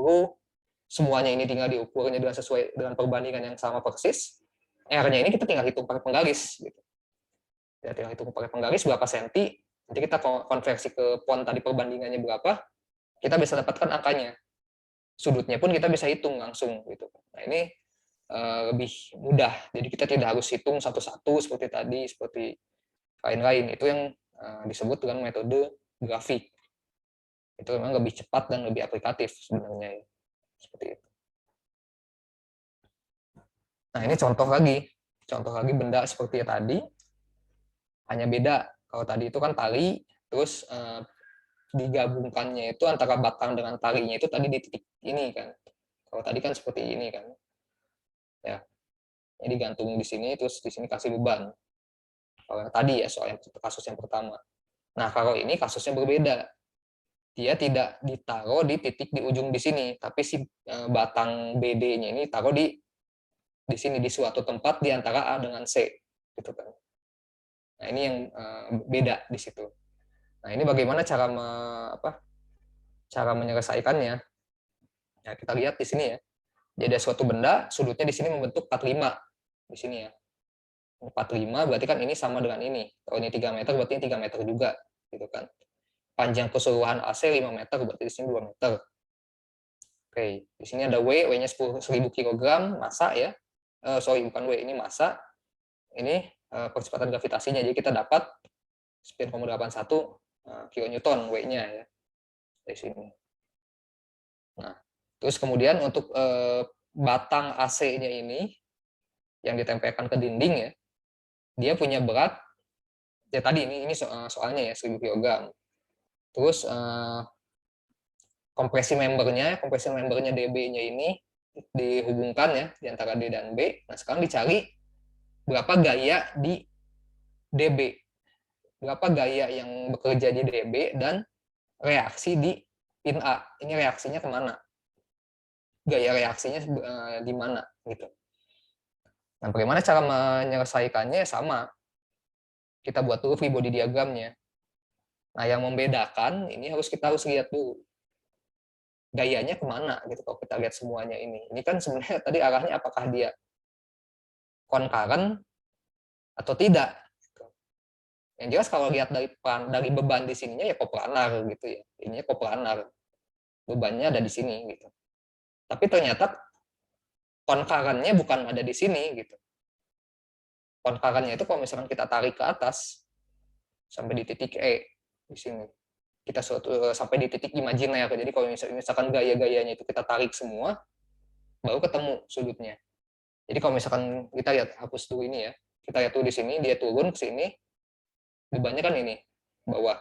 semuanya ini tinggal diukurnya dengan sesuai dengan perbandingan yang sama persis. R-nya ini kita tinggal hitung pakai penggaris gitu. Ya, tinggal hitung pakai penggaris berapa senti, nanti kita konversi ke pon tadi perbandingannya berapa, kita bisa dapatkan angkanya. Sudutnya pun kita bisa hitung langsung gitu. Nah, ini lebih mudah. Jadi kita tidak harus hitung satu-satu seperti tadi, seperti lain-lain. Itu yang disebut dengan metode grafik. Itu memang lebih cepat dan lebih aplikatif sebenarnya ya. Seperti itu. Nah, ini contoh lagi. Contoh lagi benda seperti tadi. Hanya beda. Kalau tadi itu kan tali, terus digabungkannya itu antara batang dengan talinya itu tadi di titik ini kan. Kalau tadi kan seperti ini kan. Ya. Ini digantung di sini, terus di sini kasih beban. Kalau yang tadi ya, soal kasus yang pertama. Nah, kalau ini kasusnya berbeda. Dia tidak ditaruh di titik di ujung di sini, tapi si batang BD-nya ini taruh di sini, di suatu tempat di antara A dengan C. Gitu kan. Nah, ini yang beda di situ. Nah, ini bagaimana cara menyelesaikannya? Nah, kita lihat di sini ya. Jadi ada suatu benda, sudutnya di sini membentuk 45 di sini ya. 45 berarti kan ini sama dengan ini. Kalau ini 3 meter berarti ini 3 meter juga, gitu kan. Panjang keseluruhan AC 5 meter berarti di sini 2 meter. Oke, di sini ada W-nya 10.000 kg, massa ya. Sorry, bukan W, ini massa. Ini percepatan gravitasinya. Jadi kita dapat 9,81 kilonewton W-nya ya dari sini. Nah, terus kemudian untuk batang AC-nya ini yang ditempelkan ke dinding ya, dia punya berat ya tadi ini soalnya ya 1000 kg. Terus kompresi membernya DB-nya ini dihubungkan ya di antara D dan B. Nah, sekarang dicari berapa gaya di DB. Berapa gaya yang bekerja di DB dan reaksi di pin A. Ini reaksinya kemana? Gaya reaksinya di mana gitu. Nah, bagaimana cara menyelesaikannya? Sama. Kita buat dulu free body diagramnya. Nah, yang membedakan ini kita harus lihat dulu gayanya kemana gitu. Kalau kita lihat semuanya ini kan sebenarnya tadi arahnya apakah dia concurrent atau tidak. Yang jelas kalau lihat dari beban di sininya ya koplanar gitu ya. Ininya koplanar. Bebannya ada di sini gitu. Tapi ternyata concurrent-nya bukan ada di sini gitu. Concurrent-nya itu kalau misalkan kita tarik ke atas sampai di titik E di sini. Kita sampai di titik imajiner. Jadi kalau misalkan gaya-gayanya itu kita tarik semua, baru ketemu sudutnya. Jadi kalau misalkan kita lihat, hapus dulu ini ya, kita lihat tuh di sini, dia turun ke sini, bebannya kan ini, bawah.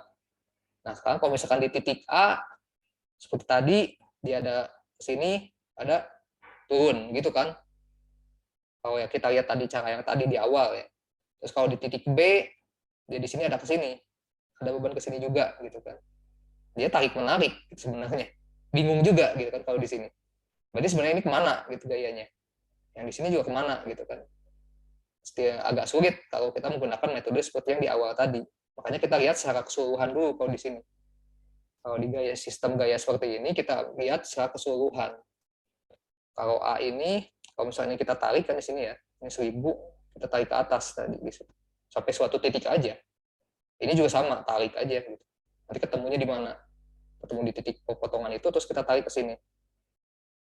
Nah sekarang kalau misalkan di titik A, seperti tadi, dia ada ke sini, ada turun, gitu kan. Kalau ya kita lihat tadi cara yang tadi di awal ya. Terus kalau di titik B, dia di sini ada ke sini, ada beban ke sini juga, gitu kan. Dia tarik menarik sebenarnya, bingung juga gitu kan kalau di sini. Berarti sebenarnya ini kemana gitu gayanya? Yang di sini juga kemana gitu kan? Agak sulit kalau kita menggunakan metode seperti yang di awal tadi. Makanya kita lihat secara keseluruhan dulu kalau di sini. Kalau di sistem gaya seperti ini kita lihat secara keseluruhan. Kalau A ini, kalau misalnya kita tarik kan di sini ya, ini 1000, kita tarik ke atas tadi gitu. Sampai suatu titik aja. Ini juga sama, tarik aja gitu. Nanti ketemunya di mana? Ketemu di titik potongan itu terus kita tarik ke sini.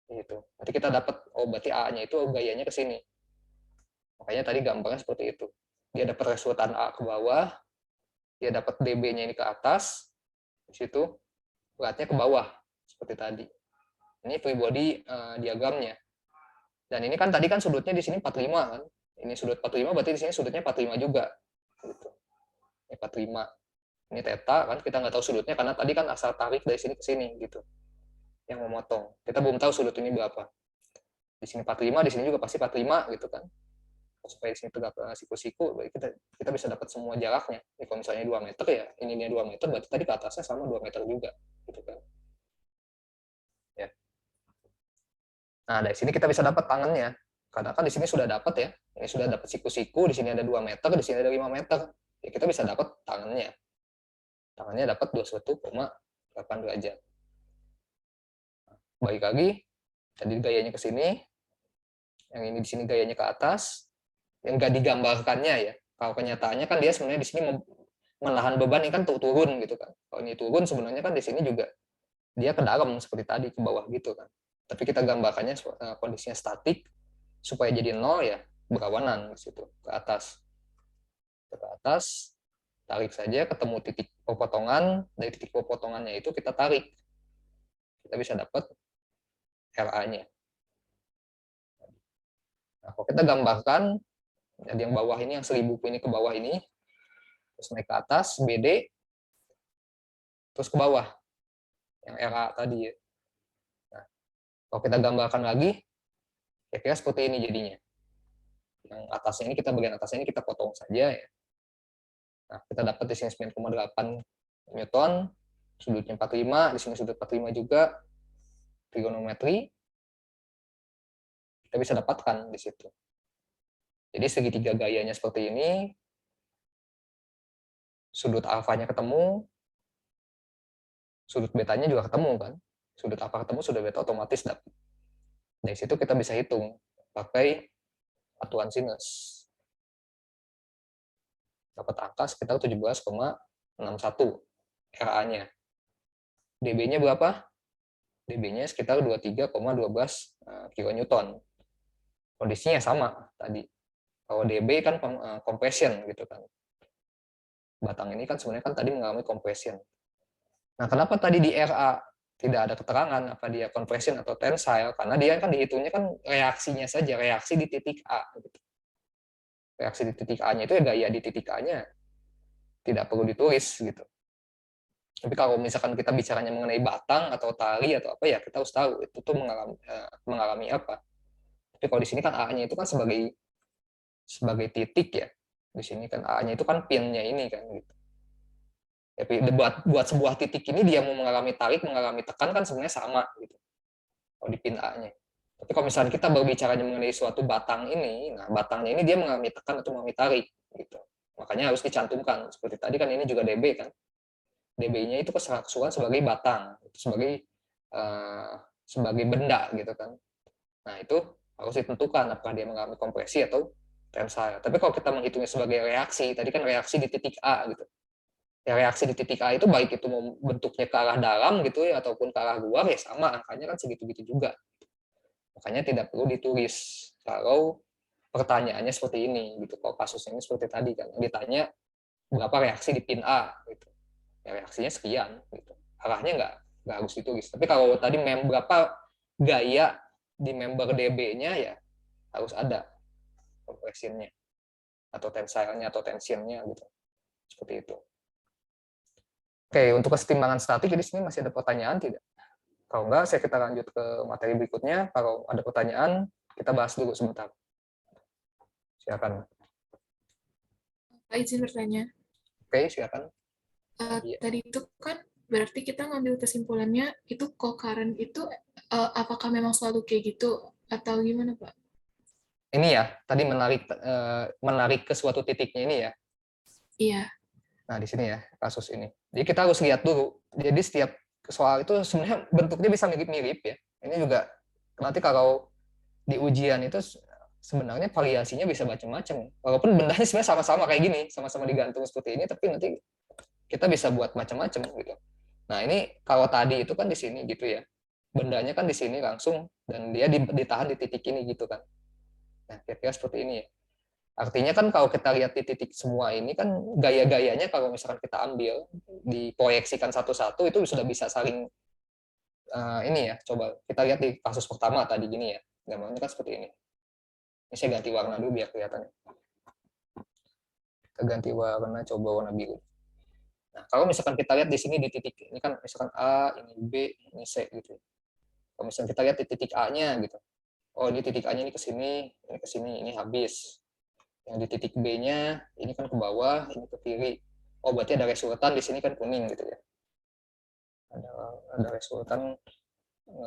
Gitu. Nanti kita dapat oh berarti A-nya itu gayanya ke sini. Makanya tadi gambarnya seperti itu. Dia dapat resultan A ke bawah, dia dapat DB-nya ini ke atas, di situ beratnya ke bawah seperti tadi. Ini free body diagramnya. Dan ini kan tadi kan sudutnya di sini 45 kan. Ini sudut 45 berarti di sini sudutnya 45 juga. Gitu. Ini 45. Ini theta kan kita nggak tahu sudutnya karena tadi kan asal tarik dari sini ke sini gitu. Yang memotong. Kita belum tahu sudut ini berapa. Di sini 45, di sini juga pasti 45 gitu kan. Supaya di sini tegak siku-siku, kita bisa dapat semua jaraknya. Jadi kalau misalnya 2 meter ya, ininya 2 meter, berarti tadi ke atasnya sama 2 meter juga. Gitu kan. Ya. Nah, dari sini kita bisa dapat tangannya. Karena kan di sini sudah dapat ya. Ini sudah dapat siku-siku, di sini ada 2 meter, di sini ada 5 meter. Ya, kita bisa dapat tangannya. Tangannya dapat 21,8 derajat. Baik lagi, tadi gayanya ke sini, yang ini di sini gayanya ke atas, yang nggak digambarkannya ya. Kalau kenyataannya kan dia sebenarnya di sini menahan beban ini kan turun gitu kan. Kalau ini turun sebenarnya kan di sini juga dia ke dalam seperti tadi ke bawah gitu kan. Tapi kita gambarkannya kondisinya statik supaya jadi nol ya berlawanan di situ ke atas. Ke atas tarik saja ketemu titik pepotongan, dari titik pepotongannya itu kita tarik. Kita bisa dapat RA-nya. Nah, kalau kita gambarkan jadi yang bawah ini yang 1000 ini ke bawah ini terus naik ke atas BD terus ke bawah yang RA tadi ya. Nah, kalau kita gambarkan lagi kira-kira seperti ini jadinya. Yang atasnya ini kita bagian atasnya ini kita potong saja ya. Nah, kita dapat di sini 9,8 Newton, sudutnya 45, di sini sudut 45 juga, trigonometri, kita bisa dapatkan di situ. Jadi segitiga gayanya seperti ini, sudut alfanya ketemu, sudut betanya juga ketemu kan. Sudut alfa ketemu, sudut beta otomatis dapat. Dari situ kita bisa hitung pakai aturan sinus. dapat angka sekitar 17,61 RA-nya. dB-nya berapa? dB-nya sekitar 23,12 kilonewton. Kondisinya sama tadi. Kalau dB kan compression gitu kan. Batang ini kan sebenarnya kan tadi mengalami compression. Nah, kenapa tadi di RA tidak ada keterangan apa dia compression atau tensile? Karena dia kan dihitungnya kan reaksinya saja, reaksi di titik A. Gitu. Reaksi di titik A-nya itu ya gaya di titik A-nya tidak perlu ditulis gitu. Tapi kalau misalkan kita bicaranya mengenai batang atau tali atau apa ya kita harus tahu itu tuh mengalami apa. Tapi kalau di sini kan A-nya itu kan sebagai titik ya. Di sini kan A-nya itu kan pin-nya ini kan gitu. Tapi buat sebuah titik ini dia mau mengalami tarik, mengalami tekan kan sebenarnya sama gitu. Kalau di pin A-nya. Tapi kalau misalnya kita berbicara mengenai suatu batang ini, nah batangnya ini dia mengalami tekan atau mengalami tarik gitu. Makanya harus dicantumkan. Seperti tadi kan ini juga dB kan. dB-nya itu keseluruhan sebagai batang, sebagai benda gitu kan. Nah, itu harus ditentukan apakah dia mengalami kompresi atau tensile. Tapi kalau kita menghitungnya sebagai reaksi, tadi kan reaksi di titik A gitu. Ya reaksi di titik A itu baik itu bentuknya ke arah dalam gitu ya ataupun ke arah luar ya sama angkanya kan segitu-gitu juga. Makanya tidak perlu ditulis kalau pertanyaannya seperti ini gitu. Kalau kasusnya ini seperti tadi kan ditanya berapa reaksi di pin A gitu. Ya reaksinya sekian gitu. Arahnya nggak harus ditulis. Tapi kalau tadi berapa gaya di member DB-nya ya harus ada compression-nya atau tensile-nya atau tension-nya gitu. Seperti itu. Oke, untuk kesetimbangan statik di sini masih ada pertanyaan tidak? Kalau enggak, kita lanjut ke materi berikutnya. Kalau ada pertanyaan, kita bahas dulu sebentar. Silakan. Pak, izin bertanya. Oke, silakan. Tadi itu kan berarti kita ngambil kesimpulannya itu co-current itu apakah memang selalu kayak gitu atau gimana, Pak? Ini ya, tadi menarik ke suatu titiknya ini ya. Iya. Nah, di sini ya, kasus ini. Jadi kita harus lihat dulu. Jadi setiap soal itu sebenarnya bentuknya bisa mirip-mirip ya. Ini juga nanti kalau di ujian itu sebenarnya variasinya bisa macam-macam. Walaupun bendanya sebenarnya sama-sama kayak gini, sama-sama digantung seperti ini, tapi nanti kita bisa buat macam-macam gitu. Nah, ini kalau tadi itu kan di sini gitu ya. Bendanya kan di sini langsung dan dia ditahan di titik ini gitu kan. Nah, kira-kira seperti ini ya. Artinya kan kalau kita lihat di titik semua ini kan gaya-gayanya kalau misalkan kita ambil diproyeksikan satu-satu itu sudah bisa saling ini ya. Coba kita lihat di kasus pertama tadi gini ya. Gambarnya kan seperti ini. Ini saya ganti warna dulu biar kelihatannya. Kita ganti warna, coba warna biru. Nah, kalau misalkan kita lihat di sini di titik ini kan misalkan A, ini B, ini C gitu. Kalau misalkan kita lihat di titik A-nya gitu. Oh, ini titik A-nya ini ke sini, ini habis. Yang di titik B-nya ini kan ke bawah, ini ke kiri. Oh, berarti ada resultan di sini kan kuning gitu ya. Ada resultan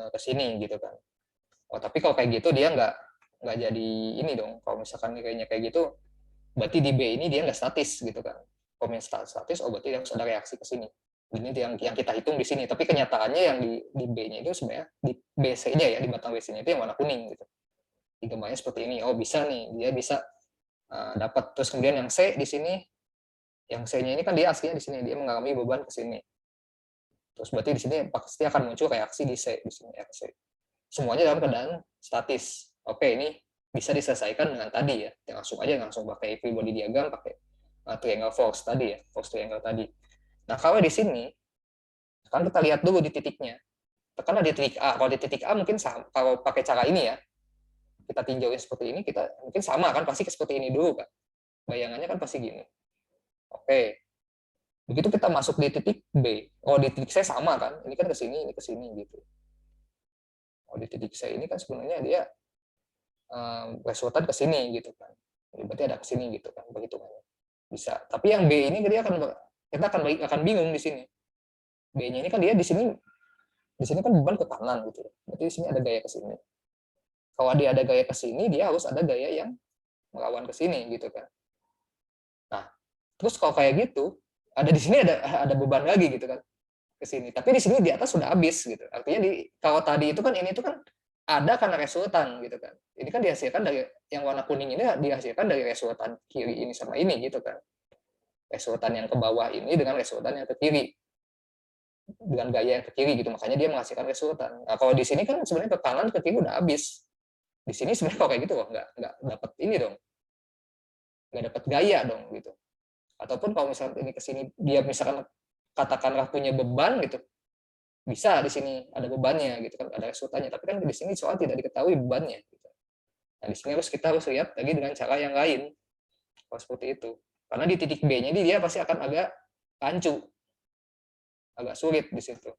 ke sini gitu kan. Oh, tapi kalau kayak gitu dia nggak jadi ini dong. Kalau misalkan kayaknya kayak gitu, berarti di B ini dia nggak statis gitu kan. Kalau statis, oh berarti dia harus ada reaksi ke sini. Ini yang kita hitung di sini. Tapi kenyataannya yang di B-nya itu sebenarnya di BC-nya ya, di batang BC-nya itu yang warna kuning gitu. Di gambarnya seperti ini. Oh bisa nih, dia bisa dapat. Terus kemudian yang C di sini, yang C-nya ini kan dia aslinya di sini, dia mengalami beban ke sini. Terus berarti di sini pasti akan muncul reaksi di C di sini RC. Semuanya dalam keadaan statis. Oke, ini bisa diselesaikan dengan tadi ya. Langsung aja langsung pakai free body diagram, pakai triangle force tadi ya, force triangle tadi. Nah, kalau di sini kan kita lihat dulu di titiknya. Tekanlah di titik A. Kalau di titik A mungkin sama, kalau pakai cara ini ya, kita tinjauin seperti ini, kita mungkin sama kan, pasti seperti ini dulu kan. Bayangannya kan pasti gini. Oke. Begitu kita masuk di titik B, oh di titik C sama kan, ini kan ke sini, ini ke sini gitu. Oh di titik C ini kan sebenarnya dia resultan ke sini gitu kan. Jadi berarti ada ke sini gitu kan perhitungannya. Bisa. Tapi yang B ini kita akan bingung di sini. B-nya ini kan dia di sini kan beban ke kanan gitu. Berarti di sini ada gaya ke sini. Kalau dia ada gaya ke sini, dia harus ada gaya yang melawan ke sini gitu kan. Nah, terus kalau kayak gitu, ada di sini ada beban lagi gitu kan ke sini. Tapi di sini di atas sudah habis gitu. Artinya kalau tadi itu kan ini itu kan ada karena resultan gitu kan. Ini kan dihasilkan dari yang warna kuning ini dihasilkan dari resultan kiri ini sama ini gitu kan. resultan yang ke bawah ini dengan resultan yang ke kiri, dengan gaya yang ke kiri gitu, makanya dia menghasilkan resultan. Nah kalau di sini kan sebenarnya ke kanan ke kiri udah habis. Di sini sebenarnya kalau kayak gitu loh nggak dapat ini dong, nggak dapat gaya dong gitu. Ataupun kalau misalnya ini ke sini dia misalkan katakanlah punya beban gitu, bisa di sini ada bebannya gitu kan, ada resultannya, tapi kan di sini soal tidak diketahui bebannya gitu. Nah di sini kita harus lihat lagi dengan cara yang lain kalau seperti itu, karena di titik B-nya dia pasti akan agak rancu, agak sulit di situ.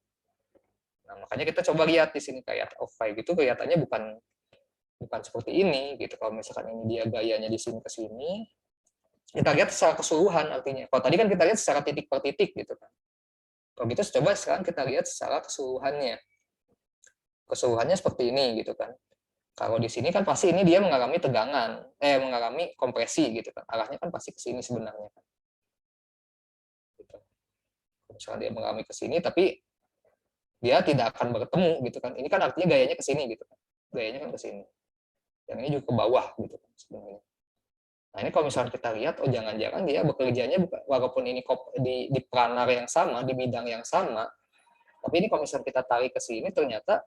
Nah makanya kita coba lihat di sini kayak of 5 gitu kelihatannya bukan bukan seperti ini gitu. Kalau misalkan ini dia gayanya di sini ke sini, kita lihat secara keseluruhan artinya. Kalau tadi kan kita lihat secara titik per titik gitu kan. Kalau gitu coba sekarang kita lihat secara keseluruhannya. Keseluruhannya seperti ini gitu kan. Kalau di sini kan pasti ini dia mengalami tegangan, mengalami kompresi gitu kan. Arahnya kan pasti ke sini sebenarnya kan. Gitu. Misalnya dia mengalami ke sini tapi dia tidak akan bertemu gitu kan. Ini kan artinya gayanya ke sini gitu kan. Gayanya kan ke sini. Yang ini juga ke bawah gitu kan sebenarnya. Nah ini kalau misalnya kita lihat, oh jangan-jangan dia bekerjanya walaupun ini di planar yang sama, di bidang yang sama, tapi ini kalau misalnya kita tarik ke sini ternyata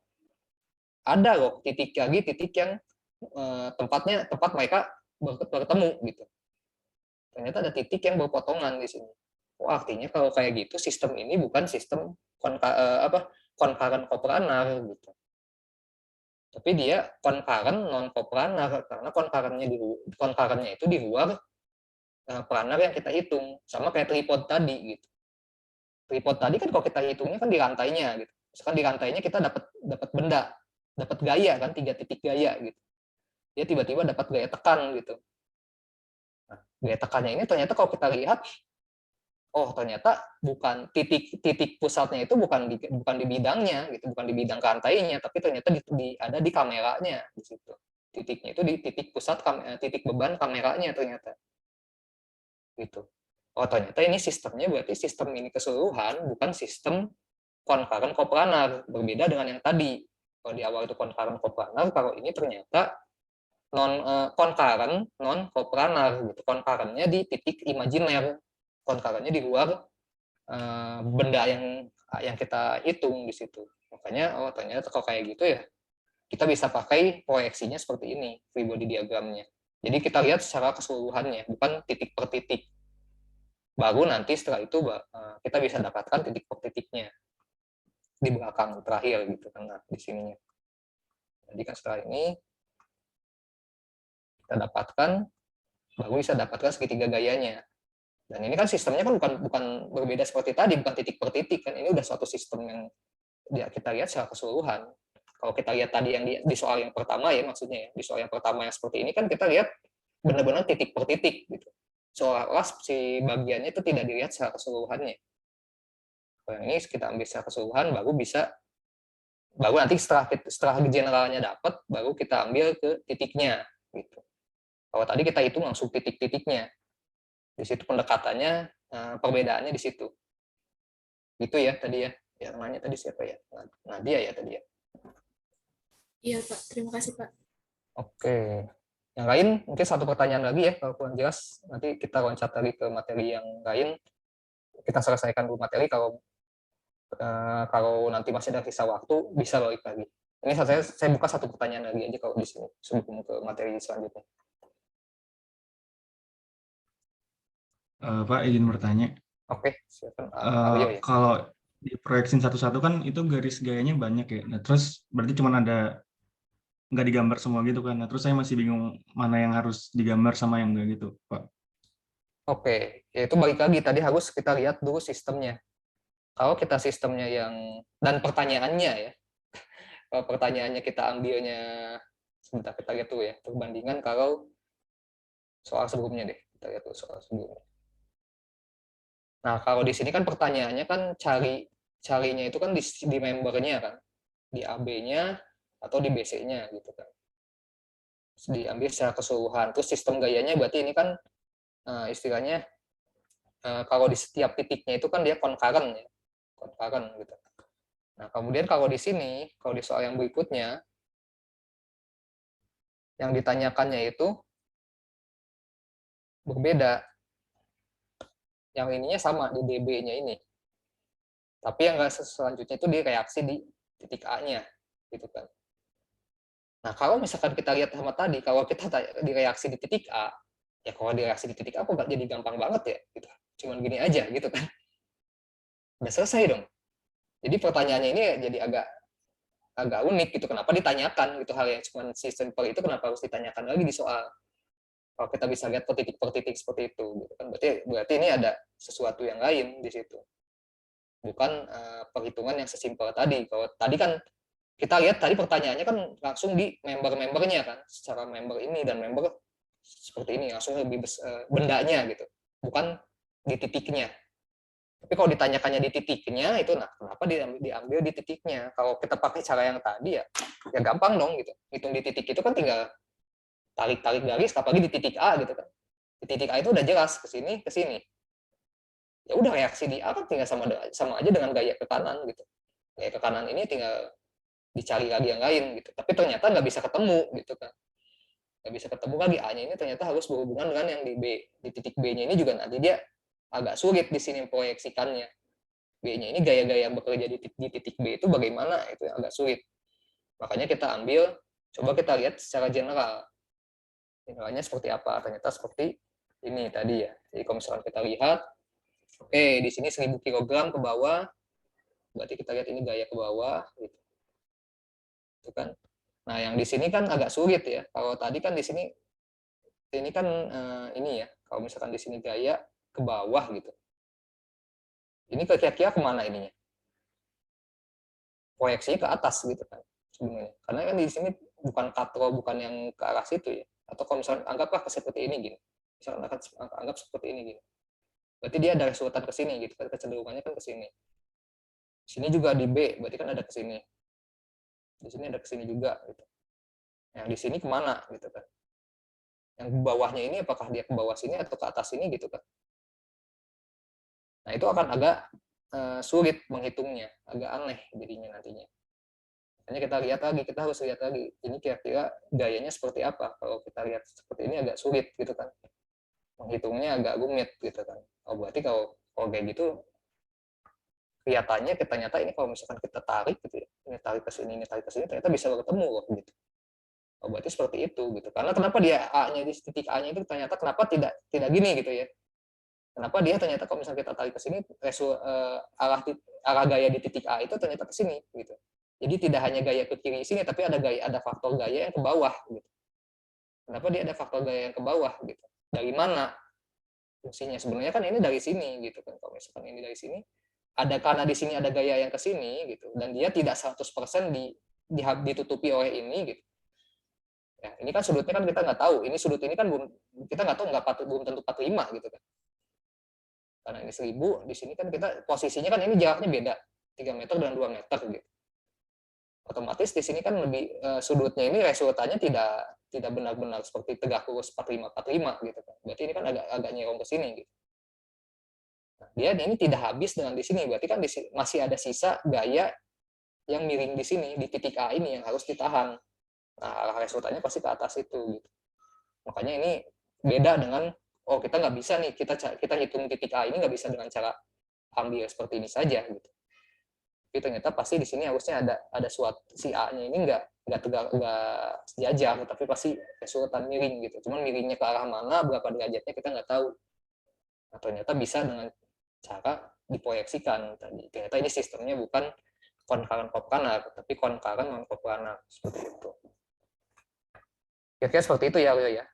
ada loh titik lagi titik yang tempat mereka bertemu gitu. Ternyata ada titik yang berpotongan di sini. Oh artinya kalau kayak gitu sistem ini bukan sistem concurrent coplanar gitu. Tapi dia concurrent non coplanar karena concurrentnya itu di luar planar yang kita hitung, sama kayak tripod tadi gitu. Tripod tadi kan kalau kita hitungnya kan di rantainya gitu. Misalkan di rantainya kita dapat dapat benda, dapat gaya kan 3 titik gaya gitu. Dia tiba-tiba dapat gaya tekan gitu. Nah, gaya tekannya ini ternyata kalau kita lihat, oh ternyata bukan titik pusatnya itu bukan di bidangnya gitu, bukan di bidang rantainya, tapi ternyata ada di kameranya di situ. Titiknya itu di titik pusat titik beban kameranya ternyata. Gitu. Oh ternyata ini sistemnya berarti sistem ini keseluruhan bukan sistem concurrent coplanar, berbeda dengan yang tadi. Kalau di awal itu concurrent coplanar, kalau ini ternyata concurrent non coplanar gitu. Concurrentnya di titik imajiner, concurrentnya di luar benda yang kita hitung di situ. Makanya oh ternyata kalau kayak gitu ya kita bisa pakai proyeksinya seperti ini, free body diagramnya. Jadi kita lihat secara keseluruhannya, bukan titik per titik. Baru nanti setelah itu kita bisa dapatkan titik per titiknya di belakang terakhir gitu kan, nah, di sininya. Jadi kan setelah ini kita dapatkan, baru bisa dapatkan segitiga gayanya. Dan ini kan sistemnya kan bukan berbeda seperti tadi, bukan titik per titik kan, ini udah suatu sistem yang kita lihat secara keseluruhan. Kalau kita lihat tadi yang di soal yang pertama ya maksudnya ya, di soal yang pertama yang seperti ini kan kita lihat benar-benar titik per titik gitu. Seolah-olah si bagiannya itu tidak dilihat secara keseluruhannya. Kalau yang ini kita ambil secara keseluruhan baru nanti setelah generalnya dapat baru kita ambil ke titiknya gitu. Kalau tadi kita hitung langsung titik-titiknya, di situ pendekatannya perbedaannya di situ gitu ya tadi ya. Yang nanya tadi siapa ya? Nadia ya tadi ya. Iya, Pak. Terima kasih, Pak. Oke, yang lain mungkin satu pertanyaan lagi ya, kalau kurang jelas nanti kita loncat lagi ke materi yang lain, kita selesaikan dulu materi. Kalau nanti masih ada sisa waktu bisa balik lagi. Ini saya buka satu pertanyaan lagi aja kalau di sini sebelum ke materi selanjutnya. Pak, izin bertanya. Oke, silakan. Aryo ya. Kalau diproyeksin satu-satu kan itu garis gayanya banyak ya. Nah, terus berarti cuma ada nggak digambar semua gitu kan. Nah, terus saya masih bingung mana yang harus digambar sama yang enggak gitu, Pak. Oke, ya itu balik lagi tadi harus kita lihat dulu sistemnya. Kalau kita sistemnya yang dan pertanyaannya ya, kalau pertanyaannya kita ambilnya sebentar kita lihat tuh ya perbandingan kalau soal sebelumnya deh kita lihat tuh soal sebelumnya. Nah kalau di sini kan pertanyaannya kan carinya itu kan di membernya kan, di AB-nya atau di BC-nya gitu kan. Diambil secara keseluruhan. Terus sistem gayanya berarti ini kan istilahnya kalau di setiap titiknya itu kan dia concurrent ya, concurrent gitu. Nah kemudian kalau di sini, kalau di soal yang berikutnya, yang ditanyakannya itu berbeda. yang ininya sama di DB-nya ini. Tapi yang selanjutnya itu di reaksi di titik A-nya, gitu kan. Nah, kalau misalkan kita lihat sama tadi, kalau kita di reaksi di titik A, ya kalau di reaksi di titik A kok nggak jadi gampang banget ya, gitu. Cuman gini aja, gitu kan. Udah selesai dong. Jadi pertanyaannya ini jadi agak unik gitu. Kenapa ditanyakan gitu hal yang cuma si simple itu kenapa harus ditanyakan lagi di soal? Kalau kita bisa lihat per titik seperti itu, gitu kan. Berarti ini ada sesuatu yang lain di situ. Bukan perhitungan yang sesimpel tadi. Kalau tadi kan kita lihat tadi pertanyaannya kan langsung di member-membernya kan, secara member ini dan member seperti ini, langsung lebih bendanya gitu, bukan di titiknya. Tapi kalau ditanyakannya di titiknya itu, nah kenapa diambil di titiknya? Kalau kita pakai cara yang tadi ya gampang dong gitu. Hitung di titik itu kan tinggal tarik garis, apalagi di titik A gitu kan. Di titik A itu udah jelas ke sini, ke sini. Ya udah reaksi di A kan tinggal sama aja dengan gaya ke kanan gitu. Gaya ke kanan ini tinggal dicari lagi yang lain gitu. Tapi ternyata nggak bisa ketemu gitu kan. Nggak bisa ketemu lagi A-nya ini ternyata harus berhubungan dengan yang di B. Di titik B-nya ini juga nanti dia agak sulit di sini proyeksikannya. B-nya ini gaya-gaya bekerja di titik B itu bagaimana, itu agak sulit. Makanya kita ambil, coba kita lihat secara general. Generalnya seperti apa? Ternyata seperti ini tadi ya. Jadi kalau misalkan kita lihat, oke, di sini 1000 kg ke bawah, berarti kita lihat ini gaya ke bawah, gitu. Itu kan. Nah, yang di sini kan agak sulit ya. Kalau tadi kan di sini ini kan ini ya. Kalau misalkan di sini gaya ke bawah gitu. Ini kira-kira kemana ininya? Proyeksinya ke atas gitu kan sebenarnya. Karena kan di sini bukan katro, bukan yang ke arah situ ya. Atau kalau misalnya anggaplah seperti ini gini. Misalnya anggap seperti ini gini. Berarti dia ada resultan ke sini gitu kan, kecenderungannya kan ke sini. Sini juga di B, berarti kan ada ke sini. Di sini ada ke sini juga gitu. Yang di sini kemana gitu kan. Yang bawahnya ini apakah dia ke bawah sini atau ke atas sini gitu kan. Nah, itu akan agak sulit menghitungnya, agak aneh jadinya nantinya. Makanya kita harus lihat lagi, ini kira-kira gayanya seperti apa. Kalau kita lihat seperti ini agak sulit gitu kan, menghitungnya agak rumit gitu kan. Oh berarti kalau kayak gitu, kelihatannya ternyata ini kalau misalkan kita tarik gitu ya, ini tarik ke sini, ternyata bisa bertemu loh gitu. Oh berarti seperti itu gitu. Karena kenapa dia A-nya di titik A-nya itu ternyata kenapa tidak gini gitu ya. Kenapa dia ternyata kalau misalnya kita tarik ke sini, arah gaya di titik A itu ternyata ke sini gitu. Jadi tidak hanya gaya ke kiri sini, tapi ada faktor gaya yang ke bawah gitu. Kenapa dia ada faktor gaya yang ke bawah gitu? Dari mana fungsinya? Sebenarnya kan ini dari sini gitu kan. Kalau misalkan ini dari sini, karena di sini ada gaya yang ke sini gitu, dan dia tidak 100% ditutupi oleh ini gitu. Ya, ini kan sudutnya kan kita nggak tahu. Ini sudut ini kan kita nggak tahu, belum tentu 45 gitu kan. Karena ini 1000, di sini kan kita posisinya kan ini jaraknya beda, 3 meter dan 2 meter gitu. Otomatis di sini kan lebih sudutnya ini resultannya tidak benar-benar seperti tegak lurus 45 gitu kan. Berarti ini kan agak nyerong ke sini gitu. Nah, dia ini tidak habis dengan di sini, berarti kan masih ada sisa gaya yang miring di sini di titik A ini yang harus ditahan. Nah, resultannya pasti ke atas itu gitu. Makanya ini beda dengan kita nggak bisa nih kita hitung titik A ini nggak bisa dengan cara ambil seperti ini saja gitu. Tapi ternyata pasti di sini harusnya ada suatu si A-nya ini nggak sejajar, tapi pasti resultan miring gitu. Cuman miringnya ke arah mana, berapa derajatnya kita nggak tahu. Nah, ternyata bisa dengan cara diproyeksikan tadi. Ternyata ini sistemnya bukan concurrent coplanar, tapi concurrent non coplanar seperti itu. Kira-kira seperti itu ya, Leo ya.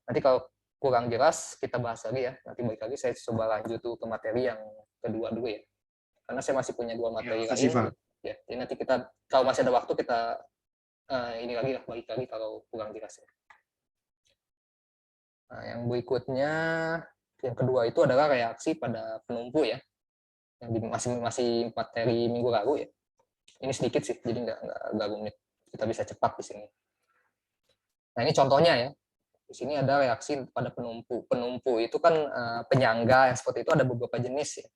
Nanti kalau kurang jelas kita bahas lagi ya. Nanti balik lagi saya coba lanjut ke materi yang kedua dulu ya. Karena saya masih punya 2 materi lain. Ya, jadi nanti kita kalau masih ada waktu kita ini lagi lah, balik lagi kalau kurang jelas ya. Nah, yang berikutnya yang kedua itu adalah reaksi pada penumpu ya. Yang masih materi minggu lalu ya. Ini sedikit sih, jadi nggak rumit. Kita bisa cepat di sini. Nah, ini contohnya ya. Di sini ada reaksi pada penumpu. Penumpu itu kan penyangga yang seperti itu ada beberapa jenis ya.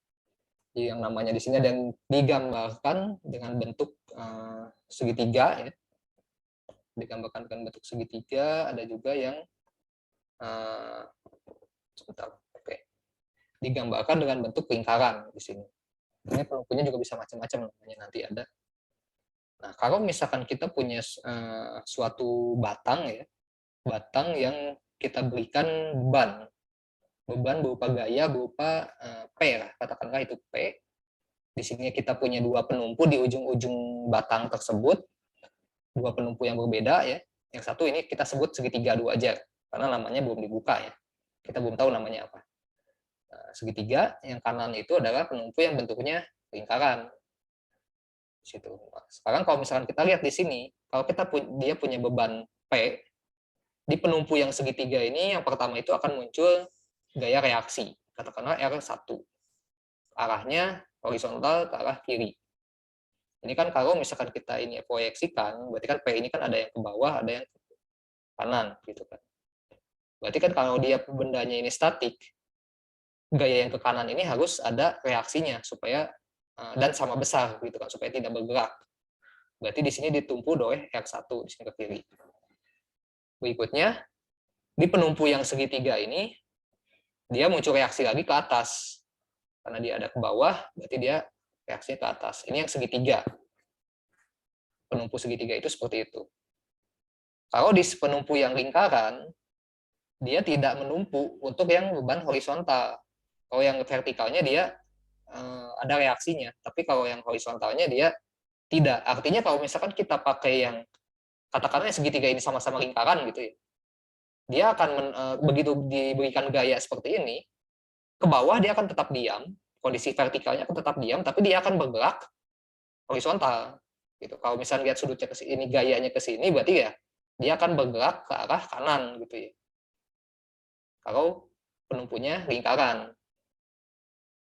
Jadi yang namanya di sini ada yang digambarkan dengan bentuk segitiga ya. Digambarkan dengan bentuk segitiga, ada juga yang sebentar. Oke. digambarkan dengan bentuk lingkaran di sini. Ini penumpunya juga bisa macam-macam namanya, nanti ada. Nah, kalau misalkan kita punya suatu batang ya, batang yang kita berikan beban berupa gaya berupa P lah, katakanlah itu P. Di sini kita punya dua penumpu di ujung-ujung batang tersebut, dua penumpu yang berbeda ya. Yang satu ini kita sebut segitiga dua aja, karena namanya belum dibuka ya. Kita belum tahu namanya apa. Nah, segitiga yang kanan itu adalah penumpu yang bentuknya lingkaran. Di situ. Nah, sekarang kalau misalkan kita lihat di sini, kalau dia punya beban P, di penumpu yang segitiga ini yang pertama itu akan muncul gaya reaksi, katakanlah R1. Arahnya horizontal ke arah kiri. Ini kan kalau misalkan kita ini proyeksikan, berarti kan P ini kan ada yang ke bawah, ada yang ke kanan gitu kan. Berarti kan kalau dia bendanya ini statik, gaya yang ke kanan ini harus ada reaksinya supaya dan sama besar gitu kan, supaya tidak bergerak. Berarti di sini ditumpu oleh R1 di sini ke kiri. Berikutnya, di penumpu yang segitiga ini dia muncul reaksi lagi ke atas. Karena dia ada ke bawah, berarti dia reaksinya ke atas. Ini yang segitiga. Penumpu segitiga itu seperti itu. Kalau di penumpu yang lingkaran, dia tidak menumpu untuk yang beban horizontal. Kalau yang vertikalnya dia ada reaksinya, tapi kalau yang horizontalnya dia tidak. Artinya kalau misalkan kita pakai yang katakanlah segitiga ini sama-sama lingkaran gitu ya, dia akan begitu diberikan gaya seperti ini, ke bawah dia akan tetap diam, kondisi vertikalnya akan tetap diam, tapi dia akan bergerak horizontal. Gitu. Kalau misalnya lihat sudutnya ke sini, gayanya ke sini, berarti ya dia akan bergerak ke arah kanan gitu ya. Kalau penumpunya lingkaran.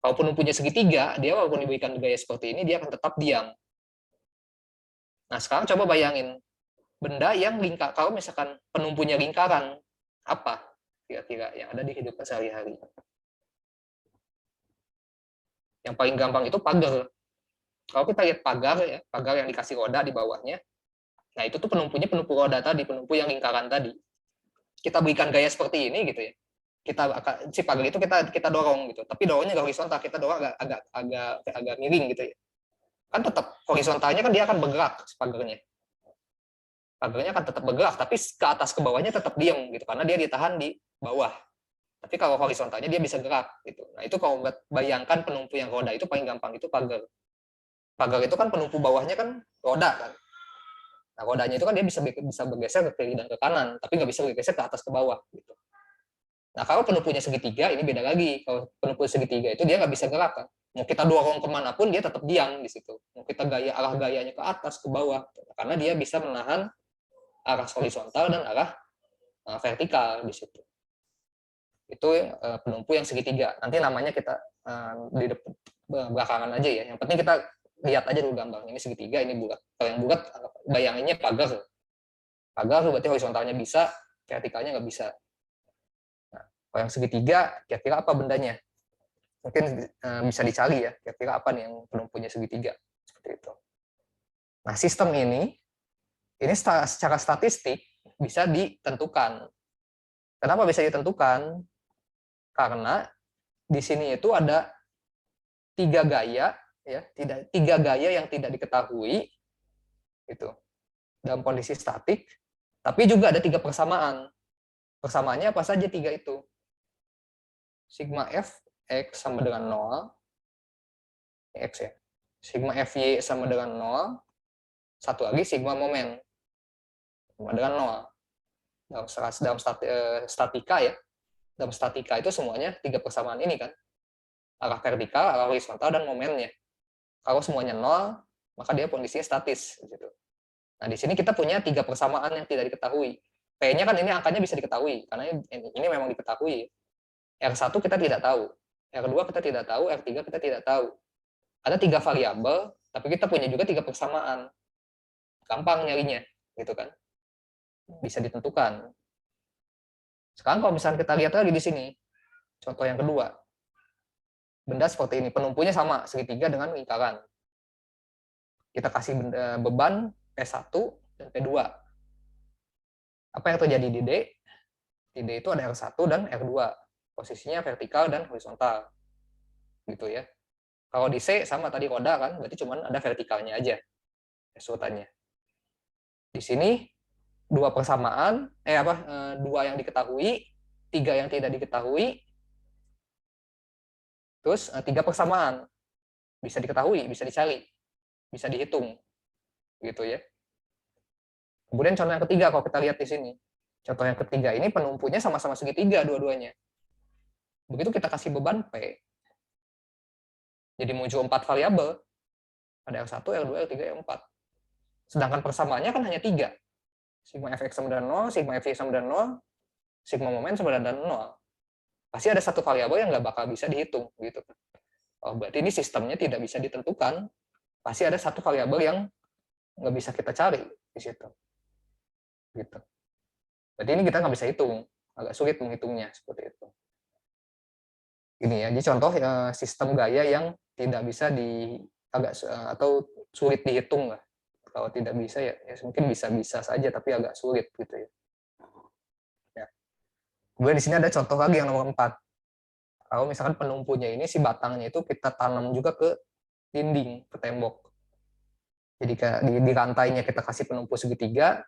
Kalau penumpunya segitiga, dia walaupun diberikan gaya seperti ini, dia akan tetap diam. Nah, sekarang coba bayangin, benda yang kalau misalkan penumpunya lingkaran, apa kira-kira yang ada di kehidupan sehari-hari? Yang paling gampang itu pagar. Kalau kita lihat pagar ya, pagar yang dikasih roda di bawahnya, nah itu tuh penumpunya penumpu roda tadi, penumpu yang lingkaran tadi. Kita berikan gaya seperti ini gitu ya. Si pagar itu kita dorong gitu, tapi dorongnya nggak horizontal, kita dorong agak miring gitu ya. Kan tetap horizontalnya kan dia akan bergerak si pagarnya. Pagarnya akan tetap bergerak, tapi ke atas ke bawahnya tetap diam gitu, karena dia ditahan di bawah. Tapi kalau horizontalnya dia bisa gerak gitu. Nah itu kalau bayangkan penumpu yang roda itu paling gampang itu pagar. Pagar itu kan penumpu bawahnya kan roda kan. Nah rodanya itu kan dia bisa bergeser ke kiri dan ke kanan, tapi nggak bisa bergeser ke atas ke bawah gitu. Nah kalau penumpunya segitiga ini beda lagi. Kalau penumpu segitiga itu dia nggak bisa gerak kan. Mau kita dorong kemanapun dia tetap diam di situ. Mau kita arah gayanya ke atas ke bawah, karena dia bisa menahan arah horizontal dan arah vertikal di situ. Itu penumpu yang segitiga. Nanti namanya kita di belakangan aja ya. Yang penting kita lihat aja dulu gambarnya. Ini segitiga, ini bulat. Kalau yang bulat bayanginnya pagar. Pagar berarti horizontalnya bisa, vertikalnya nggak bisa. Nah, kalau yang segitiga, kira-kira apa bendanya? Mungkin bisa dicari ya, kira-kira apa nih yang penumpunya segitiga. Seperti itu. Nah, sistem ini secara statistik bisa ditentukan. Kenapa bisa ditentukan? Karena di sini itu ada tiga gaya yang tidak diketahui itu dalam kondisi statik, tapi juga ada tiga persamaan. Persamaannya apa saja tiga itu? Sigma f x sama dengan 0, x ya. Sigma fy sama dengan 0, satu lagi sigma momen sama dengan 0. Dalam statika ya, dalam statika itu semuanya tiga persamaan ini kan, arah vertikal, arah horizontal, dan momennya. Kalau semuanya 0, maka dia kondisinya statis gitu. Nah di sini kita punya tiga persamaan yang tidak diketahui. P-nya kan ini angkanya bisa diketahui karena ini memang diketahui. R1 kita tidak tahu, R2 kita tidak tahu, R3 kita tidak tahu. Ada tiga variabel, tapi kita punya juga tiga persamaan. Gampang nyarinya gitu kan, bisa ditentukan. Sekarang kalau misalnya kita lihat lagi di sini, contoh yang kedua, benda seperti ini, penumpunya sama, segitiga dengan lingkaran. Kita kasih beban P1 dan P2. Apa yang terjadi di D? Di D itu ada R1 dan R2. Posisinya vertikal dan horizontal. Gitu ya. Kalau di C sama tadi roda kan, berarti cuman ada vertikalnya aja resultannya. Di sini dua persamaan, dua yang diketahui, 3 yang tidak diketahui, terus 3 persamaan. Bisa diketahui, bisa dicari, bisa dihitung. Gitu ya. Kemudian contoh yang ketiga kalau kita lihat di sini. Contoh yang ketiga ini penumpunya sama-sama segitiga dua-duanya. Begitu kita kasih beban P, jadi muncul 4 variabel. Ada R1, R2, R3, R4. Sedangkan persamaannya kan hanya 3. Sigma Fx sama dengan 0, sigma Fy sama dengan 0, sigma momen sama dengan 0. Pasti ada satu variabel yang nggak bakal bisa dihitung. Gitu. Oh, berarti ini sistemnya tidak bisa ditentukan. Pasti ada satu variabel yang nggak bisa kita cari di situ. Gitu. Berarti ini kita nggak bisa hitung. Agak sulit menghitungnya seperti itu. Ini ya, jadi contoh sistem gaya yang tidak bisa atau sulit dihitung lah. Kalau tidak bisa ya mungkin bisa saja tapi agak sulit gitu ya. Ya. Kemudian di sini ada contoh lagi yang nomor 4. Kalau misalkan penumpunya ini si batangnya itu kita tanam juga ke dinding, ke tembok. Jadi di rantainya kita kasih penumpu segitiga,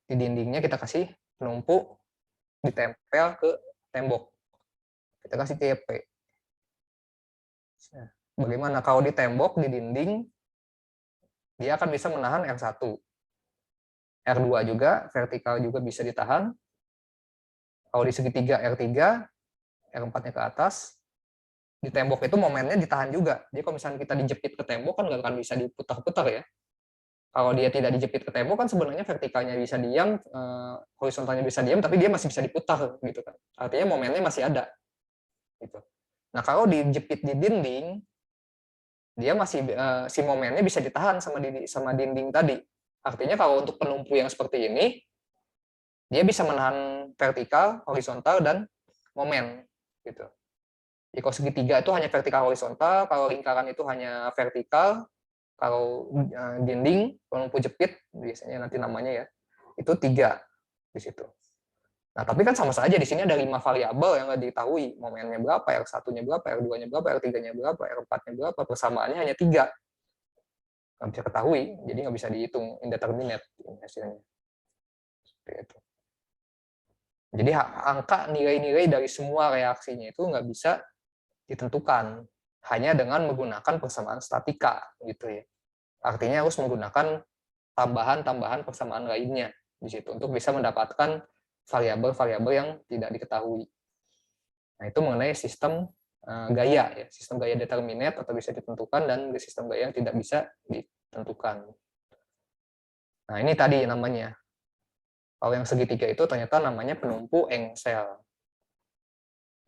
di dindingnya kita kasih penumpu ditempel ke tembok. Kita kasih TP. Nah, bagaimana kalau di tembok, di dinding, dia akan bisa menahan R1. R2 juga, vertikal juga bisa ditahan. Kalau di segitiga R3, R4-nya ke atas, di tembok itu momennya ditahan juga. Jadi kalau misalnya kita dijepit ke tembok kan nggak akan bisa diputar-putar ya. Kalau dia tidak dijepit ke tembok kan sebenarnya vertikalnya bisa diam, horizontalnya bisa diam, tapi dia masih bisa diputar gitu kan. Artinya momennya masih ada. Gitu. Nah kalau dijepit di dinding, dia masih si momennya bisa ditahan sama dinding tadi. Artinya kalau untuk penumpu yang seperti ini, dia bisa menahan vertikal, horizontal, dan momen. Gitu. Jadi kalau segitiga itu hanya vertikal horizontal, kalau lingkaran itu hanya vertikal, kalau dinding, penumpu jepit, biasanya nanti namanya ya, itu 3 di situ. Nah, tapi kan sama saja di sini ada 5 variabel yang nggak diketahui. Momennya berapa, R1-nya berapa, R2-nya berapa, R3-nya berapa, R4-nya berapa, persamaannya hanya 3. Nggak bisa ketahui, jadi nggak bisa dihitung, indeterminate hasilnya. Seperti itu. Jadi angka nilai-nilai dari semua reaksinya itu nggak bisa ditentukan, hanya dengan menggunakan persamaan statika. Gitu ya. Artinya harus menggunakan tambahan-tambahan persamaan lainnya di situ untuk bisa mendapatkan variabel-variabel yang tidak diketahui. Nah, itu mengenai sistem gaya ya, sistem gaya determinate atau bisa ditentukan dan sistem gaya yang tidak bisa ditentukan. Nah, ini tadi namanya. Kalau yang segitiga itu ternyata namanya penumpu engsel.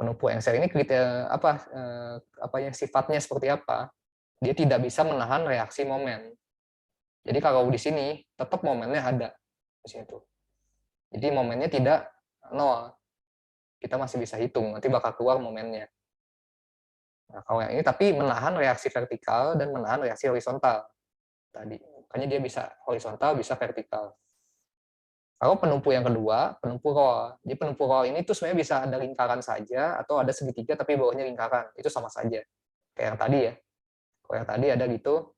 Penumpu engsel ini sifatnya seperti apa? Dia tidak bisa menahan reaksi momen. Jadi kalau di sini tetap momennya ada di situ. Jadi momennya tidak 0. Kita masih bisa hitung, nanti bakal keluar momennya. Nah, kalau yang ini tapi menahan reaksi vertikal dan menahan reaksi horizontal. Tadi. Makanya dia bisa horizontal, bisa vertikal. Kalau penumpu yang kedua, penumpu roll. Jadi penumpu roll ini tuh sebenarnya bisa ada lingkaran saja atau ada segitiga tapi bawahnya lingkaran. Itu sama saja. Kayak yang tadi ya. Kalau yang tadi ada gitu,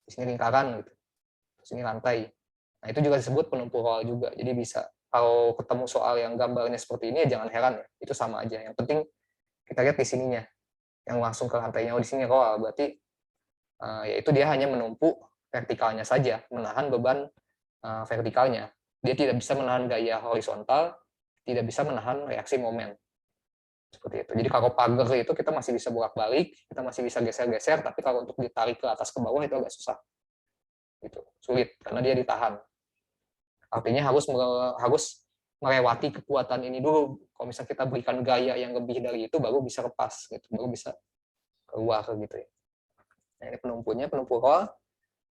di sini lingkaran gitu. Di sini rantai. Nah, itu juga disebut penumpu roll juga. Jadi bisa kalau ketemu soal yang gambarnya seperti ini ya jangan heran ya. Itu sama aja. Yang penting kita lihat di sininya. Yang langsung ke lantainya, oh di sini roll. Berarti yaitu dia hanya menumpuk vertikalnya saja, menahan beban vertikalnya. Dia tidak bisa menahan gaya horizontal, tidak bisa menahan reaksi momen. Seperti itu. Jadi kalau pagar itu kita masih bisa bolak-balik, kita masih bisa geser-geser, tapi kalau untuk ditarik ke atas ke bawah itu agak susah. Gitu. Sulit karena dia ditahan. Artinya harus melewati kekuatan ini dulu. Kalau misalnya kita berikan gaya yang lebih dari itu baru bisa lepas gitu, baru bisa keluar gitu ya. Nah, ini penumpunya, penumpu roll.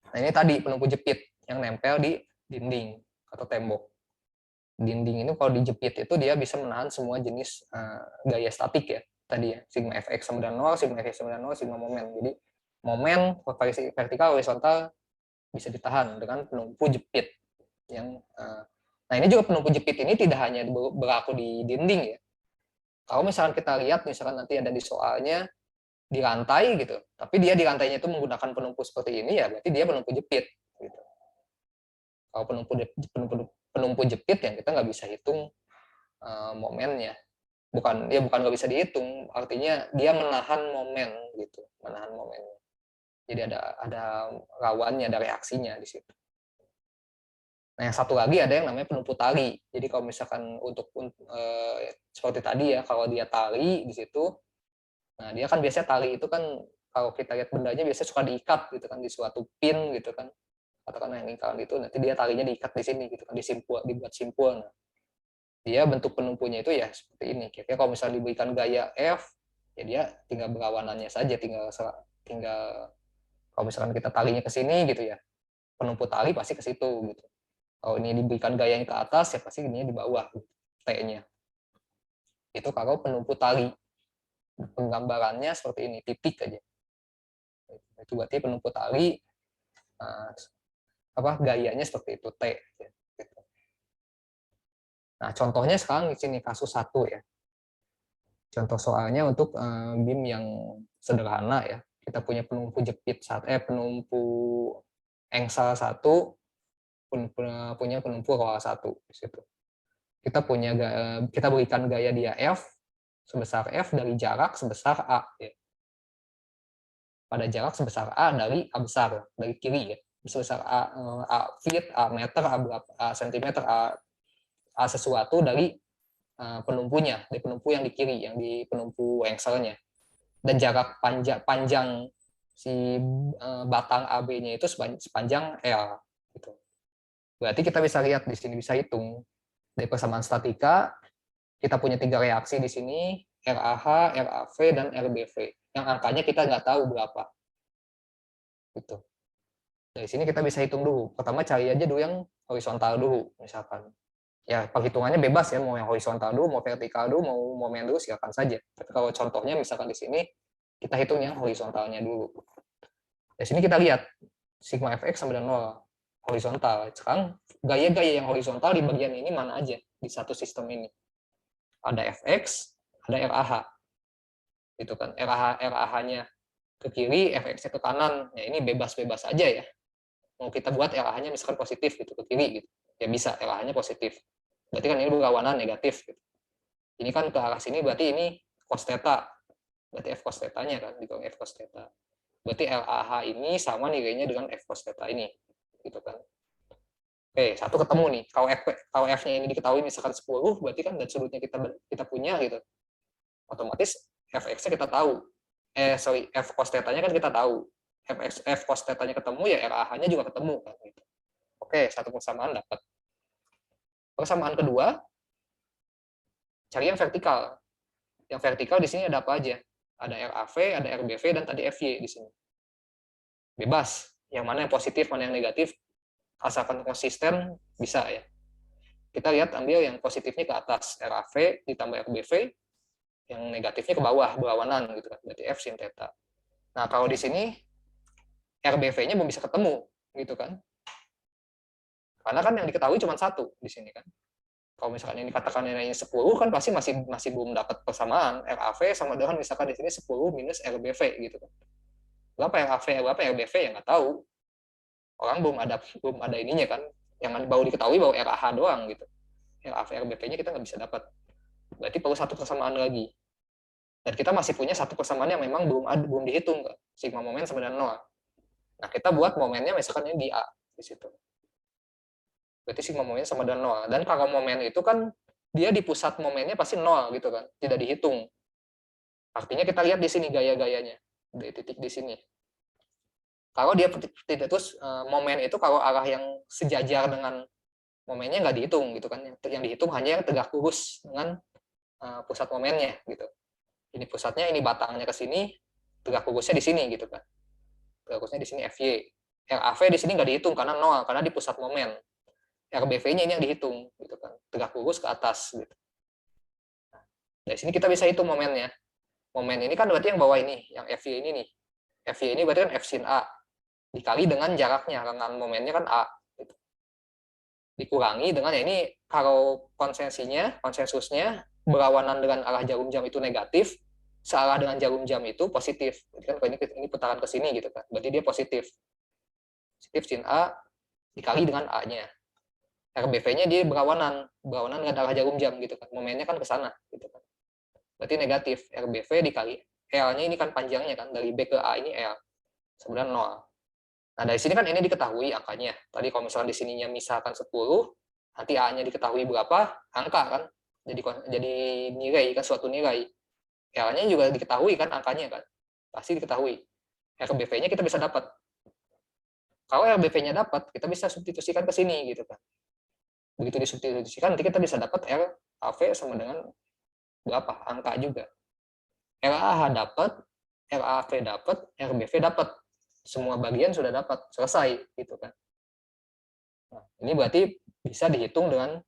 Nah, ini tadi penumpu jepit yang nempel di dinding atau tembok. Dinding ini kalau dijepit itu dia bisa menahan semua jenis gaya statik ya. Tadi ya, sigma Fx sama dengan 0, sigma Fy sama dengan 0, sigma momen. Jadi momen vertikal horizontal bisa ditahan dengan penumpu jepit. Nah, ini juga penumpu jepit ini tidak hanya berlaku di dinding ya. Kalau misalkan kita lihat, misalkan nanti ada di soalnya di lantai gitu, tapi dia di lantainya itu menggunakan penumpu seperti ini, ya berarti dia penumpu jepit. Gitu. Kalau penumpu jepit yang kita nggak bisa hitung momennya. Bukan nggak bisa dihitung, artinya dia menahan momen gitu, menahan momen. Jadi ada lawannya, ada reaksinya di situ. Nah, yang satu lagi ada yang namanya penumpu tali. Jadi kalau misalkan untuk seperti tadi ya, kalau dia tali di situ, nah dia kan biasanya tali itu kan kalau kita lihat bendanya biasanya suka diikat gitu kan di suatu pin gitu kan. Katakan yang lingkaran itu nanti dia talinya diikat di sini gitu kan, dibuat simpul. Nah, dia bentuk penumpunya itu ya seperti ini. Kira-kira kalau misalnya diberikan gaya F, ya dia tinggal berlawanannya saja, tinggal kalau misalkan kita talinya ke sini gitu ya, penumpu tali pasti ke situ gitu. Kalau ini diberikan gayanya ke atas, ya pasti ini di bawah, T-nya. Itu kalau penumpu tali. Penggambarannya seperti ini, titik aja. Itu berarti penumpu tali, gayanya seperti itu, T. Nah, contohnya sekarang di sini kasus 1 ya. Contoh soalnya untuk BIM yang sederhana ya. Kita punya penumpu jepit penumpu engsel 1, punya penumpu roll 1 di situ. Kita berikan gaya dia F sebesar F dari jarak sebesar A ya. Pada jarak sebesar A dari A besar dari kiri ya. Sebesar A feet, A meter, A sentimeter, A sesuatu dari penumpunya, dari penumpu yang di kiri, yang di penumpu engselnya. Dan jarak panjang si batang AB-nya itu sepanjang L gitu. Berarti kita bisa lihat di sini, bisa hitung dari persamaan statika, kita punya 3 reaksi di sini, RAH, RAV, dan RBV. Yang angkanya kita nggak tahu berapa. Gitu. Dari sini kita bisa hitung dulu. Pertama cari aja dulu yang horizontal dulu, misalkan. Ya, perhitungannya bebas ya, mau yang horizontal dulu, mau vertikal dulu, mau momen dulu, silakan saja. Tapi kalau contohnya misalkan di sini, kita hitung yang horizontalnya dulu. Di sini kita lihat, sigma fx sama dengan 0. Horizontal. Sekarang gaya-gaya yang horizontal di bagian ini mana aja di satu sistem ini. Ada fx, ada RAH. Gitu kan. RAH-nya ke kiri, fx-nya ke kanan. Ya ini bebas-bebas aja ya. Mau kita buat RAH-nya misalkan positif gitu ke kiri gitu. Ya bisa RAH-nya positif. Berarti kan ini berlawanan negatif gitu. Ini kan ke arah sini berarti ini cos theta. Berarti f cos theta-nya kan dikali f cos theta. Berarti RAH ini sama nilainya dengan f cos theta ini. Gitu kan. Oke, satu ketemu nih. Kalau F-nya ini diketahui misalkan 10, berarti kan dan sudutnya kita punya gitu. Otomatis Fx-nya kita tahu. F cos theta-nya kan kita tahu. F cos theta-nya ketemu, ya RAH-nya juga ketemu kan gitu. Oke, satu persamaan dapat. Persamaan kedua, cari yang vertikal. Yang vertikal di sini ada apa aja? Ada RAV, ada RBV, dan tadi FY di sini. Bebas. Yang mana yang positif, mana yang negatif, asalkan konsisten bisa ya. Kita lihat ambil yang positifnya ke atas, RAV ditambah RBV, yang negatifnya ke bawah, berlawanan gitu kan. Berarti F sin theta. Nah, kalau di sini RBV-nya belum bisa ketemu gitu kan. Karena kan yang diketahui cuma 1 di sini kan. Kalau misalkan ini katakan nilainya 10 kan pasti masih belum dapat persamaan. RAV sama dengan misalkan di sini 10 minus RBV gitu kan. Berapa RAV, berapa RBV ya nggak tahu. Orang belum ada ininya kan. Yang baru diketahui baru RAH doang gitu. RAV, RBV-nya kita nggak bisa dapat. Berarti perlu satu persamaan lagi. Dan kita masih punya satu persamaan yang memang belum dihitung kan. Sigma momen sama dengan 0. Nah, kita buat momennya misalkan ini di A di situ. Berarti sigma momennya sama dengan 0. Dan kalau momen itu kan dia di pusat momennya pasti 0 gitu kan, tidak dihitung. Artinya kita lihat di sini gaya-gayanya, di titik di sini. Kalau dia tidak terus momen itu kalau arah yang sejajar dengan momennya nggak dihitung gitu kan. Yang dihitung hanya yang tegak lurus dengan pusat momennya gitu. Ini pusatnya, ini batangnya ke sini, tegak lurusnya di sini gitu kan. Tegak lurusnya di sini FY. RAV di sini nggak dihitung karena 0, karena di pusat momen. RBV-nya ini yang dihitung gitu kan. Tegak lurus ke atas gitu. Nah, dari sini kita bisa hitung momennya. Momen ini kan berarti yang bawah ini, yang FY ini nih. FY ini berarti kan F sin A dikali dengan jaraknya, dengan momennya kan A gitu. Dikurangi dengan ya ini kalau konsensusnya berlawanan dengan arah jarum jam itu negatif, searah dengan jarum jam itu positif. Jadi kan ini putaran ke sini gitu kan. Berarti dia positif. Positif sin A dikali dengan A-nya. RBV-nya dia berlawanan dengan arah jarum jam gitu kan. Momennya kan ke sana gitu kan. Berarti negatif. RBV dikali L-nya ini kan panjangnya kan, dari B ke A ini L. Sebenarnya 0. Nah, dari sini kan ini diketahui angkanya. Tadi kalau misalkan di sininya misalkan 10, nanti A-nya diketahui berapa, angka kan. Jadi nilai kan, suatu nilai. L-nya juga diketahui kan angkanya kan. Pasti diketahui. RBV-nya kita bisa dapat. Kalau RBV-nya dapat, kita bisa substitusikan ke sini gitu kan. Begitu disubstitusikan, nanti kita bisa dapat RAV sama dengan berapa? Angka juga. RAH dapat, RAV dapat, RBV dapat. Semua bagian sudah dapat, selesai gitu kan. Nah, ini berarti bisa dihitung dengan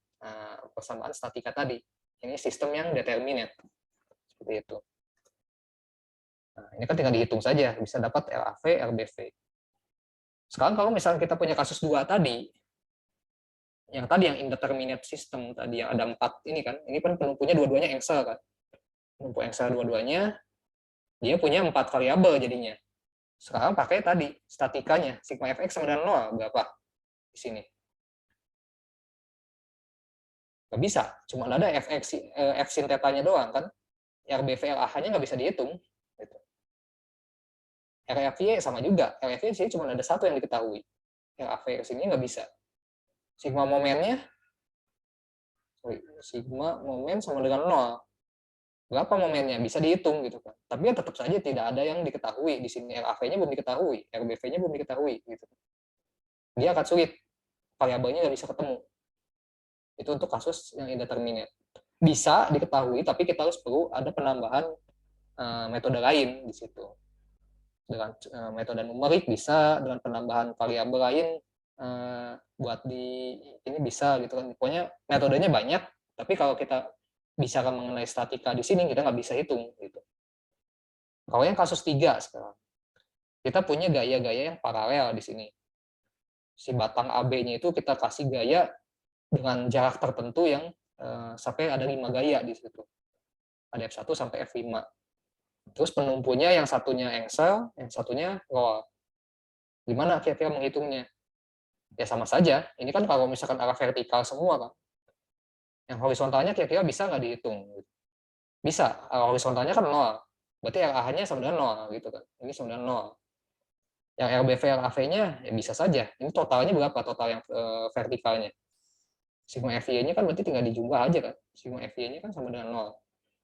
persamaan statika tadi. Ini sistem yang determinate. Seperti itu. Nah, ini kan tinggal dihitung saja, bisa dapat RAV, RBV. Sekarang kalau misalnya kita punya kasus 2 tadi, yang indeterminate system tadi, yang ada 4 ini kan, ini kan penumpunya dua-duanya engsel kan. Penumpu engsel dua-duanya, dia punya 4 variabel jadinya. Sekarang pakai tadi, statikanya, sigma fx sama dengan 0, berapa di sini? Nggak bisa, cuma ada fx, f sin tetanya doang kan. RBV LAH-nya nggak bisa dihitung. Gitu. RFY sama juga, RFY sih cuma ada satu yang diketahui. RAV sini nggak bisa. Sigma momennya, sigma momen sama dengan 0. Berapa momennya bisa dihitung gitu kan. Tapi tetap saja tidak ada yang diketahui di sini. RAV-nya belum diketahui, RBV-nya belum diketahui gitu. Dia akan sulit, variabelnya nggak bisa ketemu. Itu untuk kasus yang indeterminate. Bisa diketahui, tapi kita harus perlu ada penambahan metode lain di situ. Dengan metode numerik bisa, dengan penambahan variabel lain buat di ini bisa gitu kan. Pokoknya metodenya banyak, tapi kalau kita bicara mengenai statika di sini kita nggak bisa hitung gitu. Kalau yang kasus 3 sekarang, kita punya gaya-gaya yang paralel di sini. Si batang AB-nya itu kita kasih gaya dengan jarak tertentu yang sampai ada 5 gaya di situ. Ada F1 sampai F5. Terus penumpunya yang satunya engsel, yang satunya roll. Gimana kira-kira menghitungnya? Ya sama saja. Ini kan kalau misalkan arah vertikal semua kan. Yang horizontalnya kira-kira bisa nggak dihitung? Bisa. Arah horizontalnya kan 0. Berarti RAH-nya sama dengan 0 gitu kan. Ini sama dengan 0. Yang RBV, RAV-nya ya bisa saja. Ini totalnya berapa? Total yang vertikalnya. Sigma FY-nya kan berarti tinggal dijumlah aja kan. Sigma FY-nya kan sama dengan 0.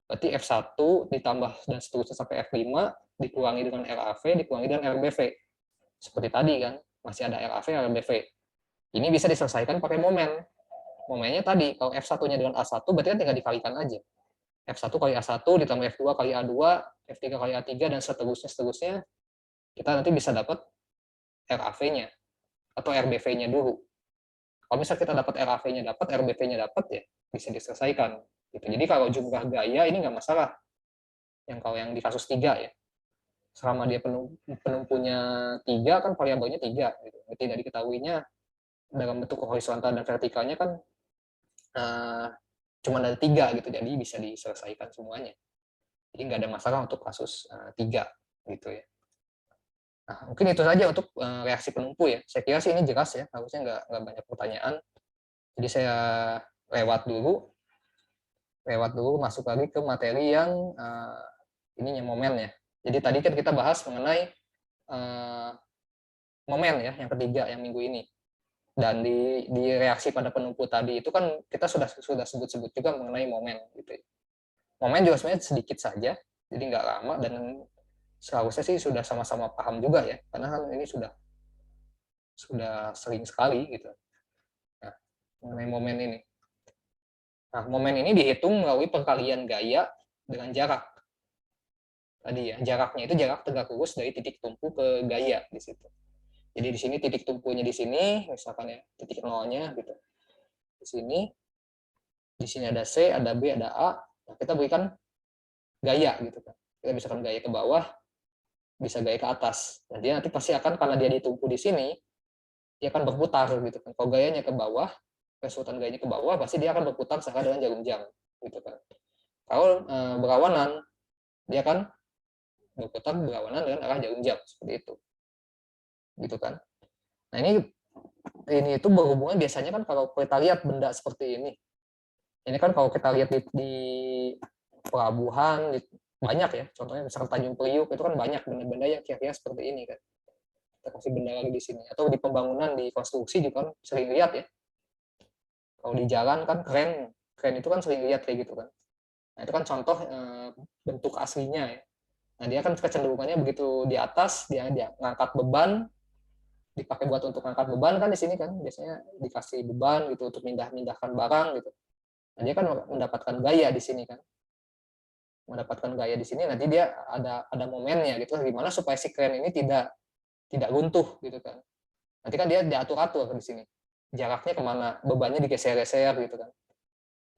Berarti F1 ditambah dan seterusnya sampai F5 dikurangi dengan RAV, dikurangi dengan RBV. Seperti tadi kan, masih ada RAV, RBV. Ini bisa diselesaikan pakai momen. Momennya tadi, kalau F1-nya dengan A1, berarti kan tinggal dikalikan aja. F1 kali A1 ditambah F2 kali A2, F3 kali A3, dan seterusnya, kita nanti bisa dapat RAV-nya atau RBV-nya dulu. Kalau misalnya kita dapat RAV-nya dapat, RBV-nya dapat, ya bisa diselesaikan. Gitu. Jadi kalau jumlah gaya ini nggak masalah. Yang kalau yang di kasus 3 ya. Selama dia penumpunya 3, kan variabelnya 3. Gitu. Tidak diketahuinya dalam bentuk horizontal dan vertikalnya kan cuma ada 3 gitu. Jadi bisa diselesaikan semuanya. Jadi nggak ada masalah untuk kasus 3 gitu ya. Nah, mungkin itu saja untuk reaksi penumpu ya. Saya kira sih ini jelas ya, harusnya nggak banyak pertanyaan. Jadi saya lewat dulu, masuk lagi ke materi yang ininya momen ya. Jadi tadi kan kita bahas mengenai momen ya, yang ketiga yang minggu ini. Dan di reaksi pada penumpu tadi itu kan kita sudah sebut-sebut juga mengenai momen gitu. Momen juga sebenarnya sedikit saja, jadi nggak lama dan seharusnya sih sudah sama-sama paham juga ya, karena kan ini sudah sering sekali gitu. Nah, mengenai momen ini. Nah, momen ini dihitung melalui perkalian gaya dengan jarak. Tadi ya, jaraknya itu jarak tegak lurus dari titik tumpu ke gaya di situ. Jadi di sini titik tumpunya di sini, misalkan ya, titik nolnya gitu. Di sini ada C, ada B, ada A. Nah, kita berikan gaya gitu kan. Kita misalkan gaya ke bawah, bisa gaya ke atas. Nah, dia nanti pasti akan, karena dia ditumpu di sini, dia akan berputar gitu kan. Kalau gayanya ke bawah, resultan gayanya ke bawah, pasti dia akan berputar sama dengan jarum jam gitu kan. Kalau berlawanan, dia kan berputar berlawanan dengan arah jarum jam seperti itu, gitu kan. Nah ini itu berhubungan biasanya kan kalau kita lihat benda seperti ini kan kalau kita lihat di pelabuhan banyak ya, contohnya misalkan Tanjung Priuk itu kan banyak benda-benda yang kira-kira seperti ini kan. Kita kasih benda lagi di sini, atau di pembangunan, di konstruksi juga kan sering lihat ya. Kalau di jalan kan kren itu kan sering lihat kayak gitu kan. Nah itu kan contoh bentuk aslinya ya. Nah dia kan kecenderungannya begitu di atas dia ngangkat beban, dipakai buat untuk ngangkat beban kan di sini kan biasanya dikasih beban gitu untuk mindahkan barang gitu. Nah dia kan mendapatkan gaya di sini kan, mendapatkan gaya di sini, nanti dia ada momennya gitu, gimana supaya si kren ini tidak runtuh gitu kan. Nanti kan dia diatur-atur di sini, jaraknya kemana, bebannya digeser-geser gitu kan.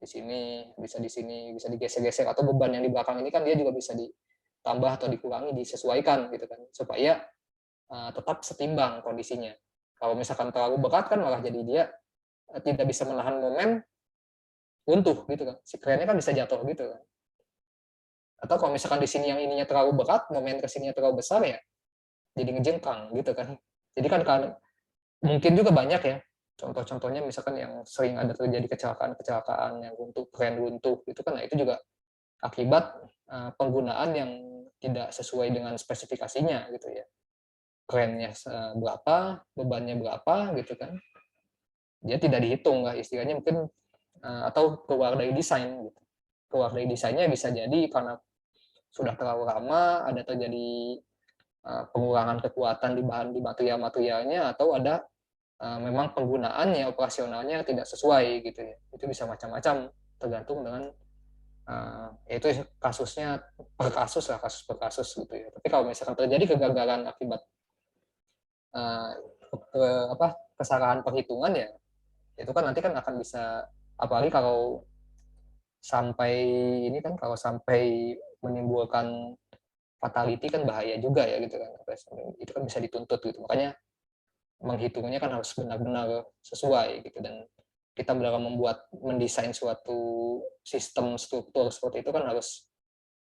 Di sini, bisa di sini, bisa digeser-geser, atau beban yang di belakang ini kan dia juga bisa ditambah atau dikurangi, disesuaikan gitu kan, supaya tetap setimbang kondisinya. Kalau misalkan terlalu berat kan malah jadi dia tidak bisa menahan momen, runtuh gitu kan. Si kerennya kan bisa jatuh gitu kan. Atau kalau misalkan di sini yang ininya terlalu berat, momen kesininya terlalu besar ya, jadi ngejengkang gitu kan. Jadi kan mungkin juga banyak ya contoh-contohnya, misalkan yang sering ada terjadi kecelakaan yang kren runtuh itu kan, nah itu juga akibat penggunaan yang tidak sesuai dengan spesifikasinya gitu ya. Kerennya berapa, bebannya berapa gitu kan. Dia tidak dihitung lah istilahnya, mungkin atau keluar dari desain gitu. Keluar dari desainnya bisa jadi karena sudah terlalu lama ada terjadi pengurangan kekuatan di material-materialnya, atau ada memang penggunaannya, operasionalnya tidak sesuai gitu ya. Itu bisa macam-macam tergantung dengan itu kasusnya per kasus lah, kasus per kasus gitu ya. Tapi kalau misalkan terjadi kegagalan akibat kesalahan perhitungan ya, itu kan nanti kan akan bisa, apalagi kalau sampai ini kan, kalau sampai menimbulkan fatality kan bahaya juga ya gitu kan. Itu kan bisa dituntut gitu. Makanya menghitungnya kan harus benar-benar sesuai gitu, dan kita dalam mendesain suatu sistem struktur seperti itu kan harus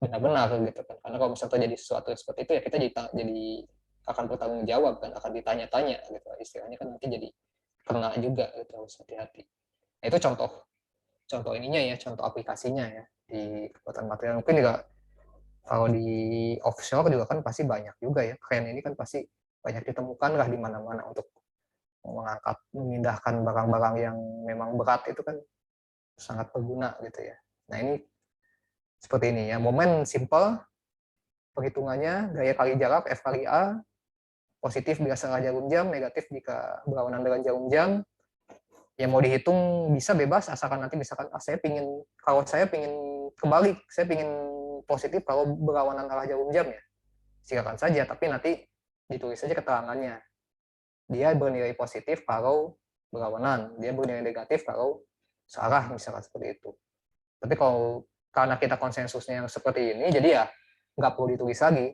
benar-benar gitu kan. Karena kalau misalnya terjadi sesuatu seperti itu ya kita jadi akan bertanggung jawab kan, akan ditanya-tanya gitu. Istilahnya kan nanti jadi kena juga gitu, harus hati-hati. Nah, itu contoh ininya ya, contoh aplikasinya ya di kekuatan material. Mungkin juga kalau di offshore juga kan pasti banyak juga ya, kren ini kan pasti banyak ditemukan lah di mana-mana untuk mengangkat, memindahkan barang-barang yang memang berat, itu kan sangat berguna gitu ya. Nah ini seperti ini ya, momen simple, perhitungannya gaya kali jarak F kali A, positif bila setengah jarum jam, negatif jika berlawanan dengan jarum jam. Yang mau dihitung bisa bebas, asalkan nanti misalkan kalau saya pingin kebalik, saya pingin positif kalau berlawanan arah jarum jam ya, silakan saja, tapi nanti ditulis saja keterangannya. Dia bernilai positif kalau berlawanan, dia bernilai negatif kalau searah, misalkan seperti itu. Tapi kalau karena kita konsensusnya yang seperti ini, jadi ya nggak perlu ditulis lagi.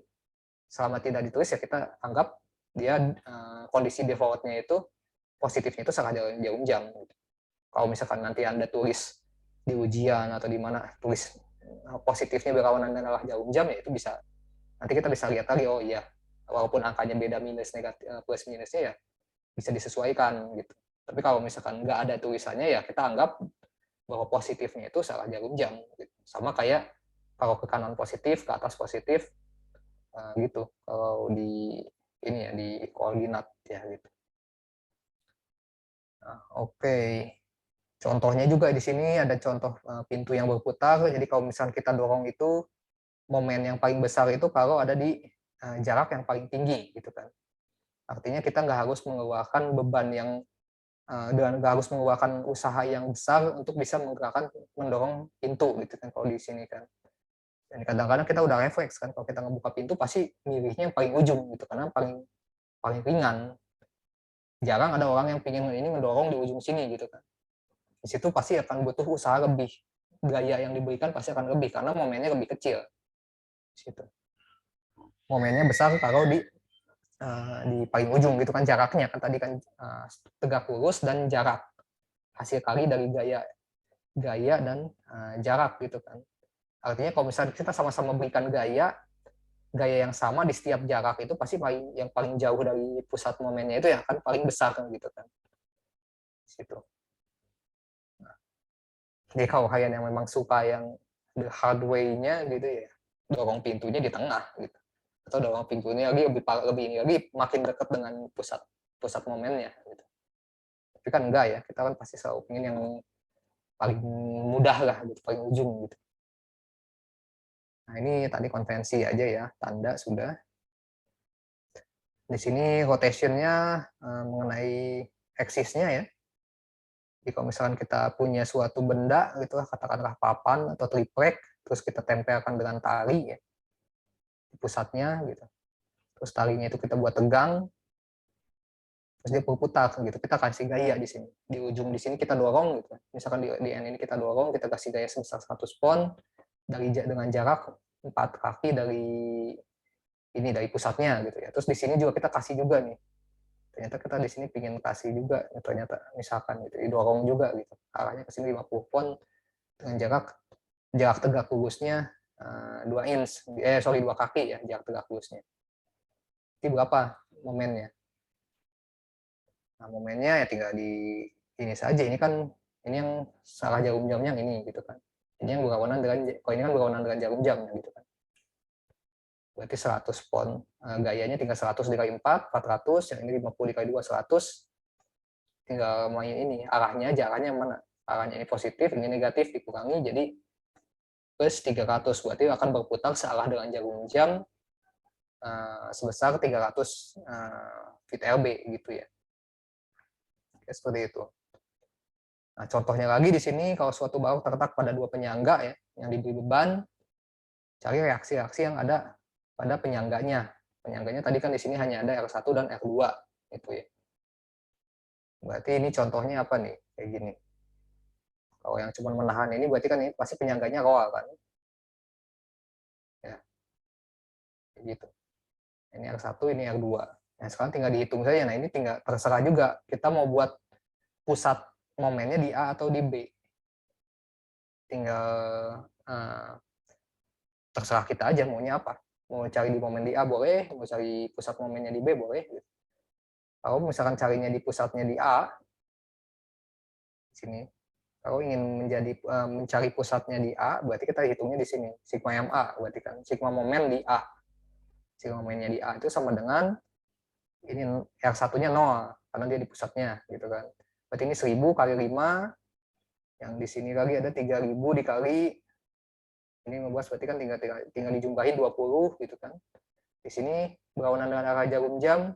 Selama tidak ditulis ya kita anggap dia kondisi defaultnya itu positifnya itu salah jarum jam. Kalau misalkan nanti Anda tulis di ujian atau di mana tulis positifnya berlawanan dengan arah jarum jam, ya itu bisa, nanti kita bisa lihat lagi, oh iya, walaupun angkanya beda minus negatif plus minusnya ya bisa disesuaikan gitu. Tapi kalau misalkan nggak ada tulisannya ya kita anggap bahwa positifnya itu salah jarum jam gitu. Sama kayak kalau ke kanan positif, ke atas positif gitu. Kalau di ini ya, di koordinat ya gitu. Nah, oke. Contohnya juga di sini ada contoh pintu yang berputar. Jadi kalau misalkan kita dorong itu, momen yang paling besar itu kalau ada di jarak yang paling tinggi gitu kan. Artinya kita nggak harus mengeluarkan beban yang dan nggak harus mengeluarkan usaha yang besar untuk bisa mendorong pintu gitu kan kalau di sini kan. Dan kadang-kadang kita udah refleks kan, kalau kita ngebuka pintu pasti milihnya yang paling ujung gitu, karena paling ringan. Jarang ada orang yang pengen ini mendorong di ujung sini gitu kan. Di situ pasti akan butuh usaha lebih, gaya yang diberikan pasti akan lebih karena momennya lebih kecil. Di situ. Momennya besar kalau di paling ujung gitu kan, jaraknya kan tadi kan tegak lurus dan jarak, hasil kali dari gaya dan jarak gitu kan. Artinya kalau misalnya kita sama-sama berikan gaya yang sama di setiap jarak itu pasti yang paling jauh dari pusat momennya itu ya kan paling besar kan gitu kan. Situ. Nah, jadi kalau kalian yang memang suka yang the hard way-nya gitu ya, dorong pintunya di tengah gitu. Atau dorong pintunya lebih ini lagi makin dekat dengan pusat momennya gitu. Tapi kan enggak ya, kita kan pasti selalu ingin yang paling mudah lah gitu, paling ujung gitu. Nah, ini tadi konvensi aja ya, tanda sudah. Di sini rotationnya mengenai aksisnya ya. Jadi kalau misalkan kita punya suatu benda gitu, katakanlah papan atau triplek, terus kita tempelkan dengan tali ya, di pusatnya gitu. Terus talinya itu kita buat tegang, terus dia berputar gitu. Kita kasih gaya di sini. Di ujung di sini kita dorong gitu. Misalkan di end ini kita dorong, kita kasih gaya sebesar 100 pon dengan jarak 4 kaki dari pusatnya gitu ya. Terus di sini juga kita kasih juga nih. Ternyata kita di sini pingin kasih juga ternyata misalkan gitu didorong juga gitu. Arahnya ke sini 50 pon dengan jarak tegak lurusnya 2 inch. 2 kaki ya jarak tegak lurusnya. Ini berapa momennya? Nah, momennya ya tinggal di ini saja. Ini kan ini yang salah jarum jamnya yang ini gitu kan. Ini yang berlawanan dengan kalau ini kan berlawanan dengan jarum jamnya gitu kan. Berarti 100 pon. Gayanya tinggal 100 dikali 4, 400. Yang ini 50 dikali 2, 100. Tinggal main ini. Arahnya aja. Arahnya mana? Arahnya ini positif, ini negatif. Dikurangi jadi plus 300. Berarti akan berputar searah dengan jarum jam sebesar 300 feet LB gitu ya. Oke, seperti itu. Nah, contohnya lagi di sini kalau suatu balok terletak pada dua penyangga ya, yang diberi beban, cari reaksi-reaksi yang ada pada penyangganya. Penyangganya tadi kan di sini hanya ada R1 dan R2 itu ya. Berarti ini contohnya apa nih? Kayak gini. Kalau yang cuma menahan ini berarti kan ini pasti penyangganya roll kan. Ya. Kayak gitu. Ini R1, ini R2. Nah, sekarang tinggal dihitung saja. Nah, ini tinggal terserah juga kita mau buat pusat momennya di A atau di B. Tinggal terserah kita aja maunya apa. Mau cari di momen di A boleh, mau cari pusat momennya di B boleh. Kalau misalkan carinya di pusatnya di A, di sini. Kalau ingin mencari pusatnya di A, berarti kita hitungnya di sini. Sigma MA, berarti kan sigma momen di A. Sigma momennya di A itu sama dengan ini R1-nya 0, karena dia di pusatnya, gitu kan. Berarti ini 1000 kali 5, yang di sini lagi ada 3000 dikali, ini 15 berarti kan tinggal dijumlahin 20, gitu kan. Di sini berlawanan dengan arah jarum jam,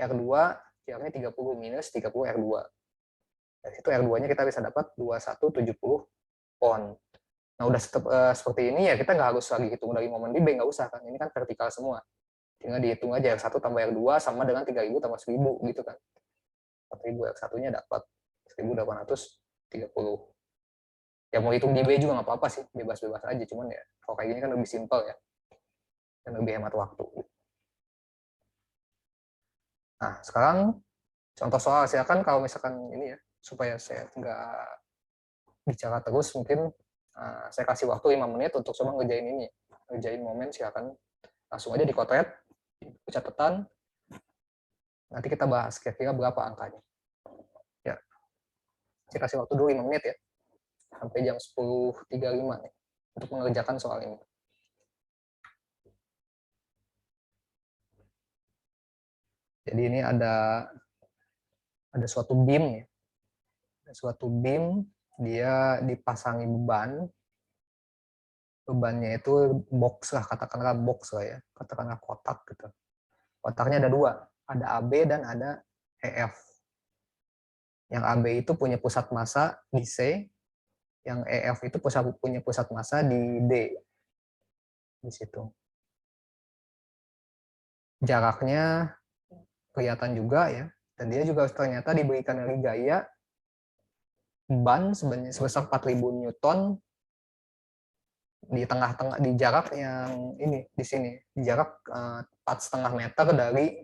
R2, jaraknya 30 minus 30 R2. Dari situ R2-nya kita bisa dapat 2170 pon. Nah, udah seperti ini ya kita nggak harus lagi hitung dari momen di B, nggak usah kan. Ini kan vertikal semua. Tinggal dihitung aja R1 tambah R2 sama dengan 3000 tambah 1000 gitu kan. 4000 R1-nya dapat 1830. Ya mau hitung di B juga nggak apa-apa sih, bebas-bebas aja. Cuman ya kalau kayak gini kan lebih simpel ya. Dan lebih hemat waktu. Nah, sekarang contoh soal silakan kalau misalkan ini ya, supaya saya nggak bicara terus, mungkin saya kasih waktu 5 menit untuk coba ngerjain ini. Ngerjain momen, silakan langsung aja dikotret, di catatan, nanti kita bahas kira-kira berapa angkanya. Ya, saya kasih waktu dulu 5 menit ya, sampai jam 10.35 nih, untuk mengerjakan soal ini. Jadi ini ada suatu beam ya, ada suatu beam, dia dipasangi beban, bebannya itu box lah, katakanlah box lah ya, katakanlah kotak gitu. Kotaknya ada dua, ada AB dan ada EF. Yang AB itu punya pusat massa di C, yang EF itu punya pusat massa di D. Di situ. Jaraknya kelihatan juga ya, dan dia juga ternyata diberikan dari gaya beban sebesar 4000 Newton di tengah-tengah, di jarak yang ini di sini, di jarak 4,5 meter dari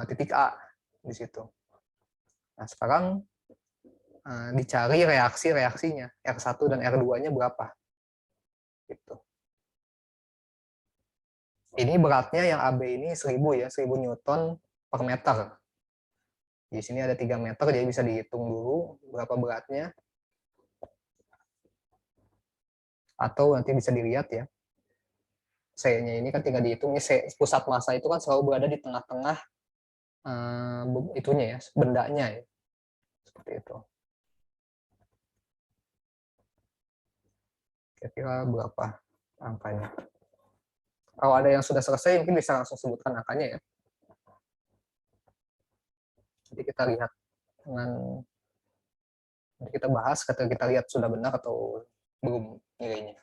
titik A di situ. Nah, sekarang dicari reaksinya R1 dan R2-nya berapa. Gitu. Ini beratnya yang AB ini 1000 ya, 1000 Newton per meter. Di sini ada 3 meter, jadi bisa dihitung dulu berapa beratnya. Atau nanti bisa dilihat ya. C-nya ini kan tinggal dihitung. Ini pusat massa itu kan selalu berada di tengah-tengah itunya ya, bendanya ya. Seperti itu. Kira-kira berapa angkanya? Kalau ada yang sudah selesai, mungkin bisa langsung sebutkan angkanya ya. Jadi kita lihat dengan nanti kita bahas ketika kita lihat sudah benar atau belum nilainya.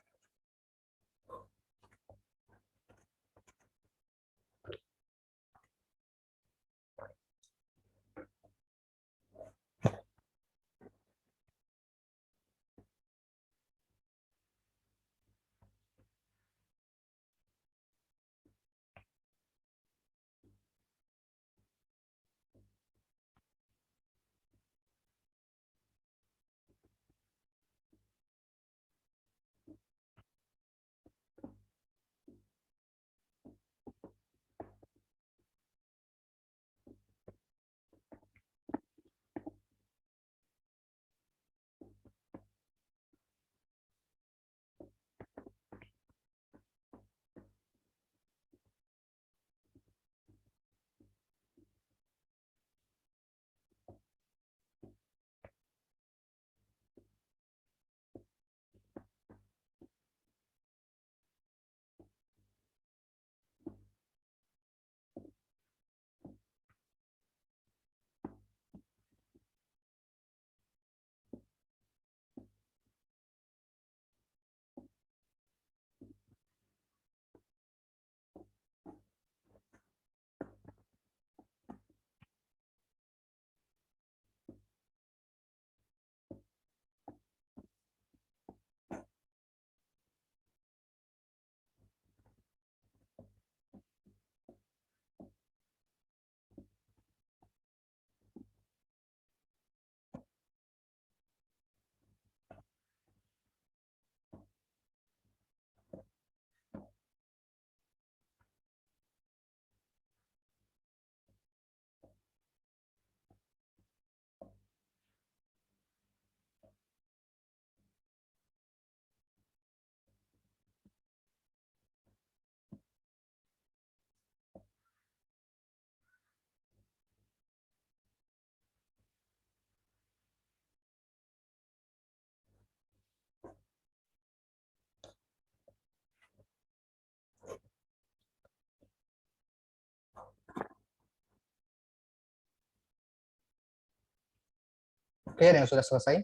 Oke, ada yang sudah selesai?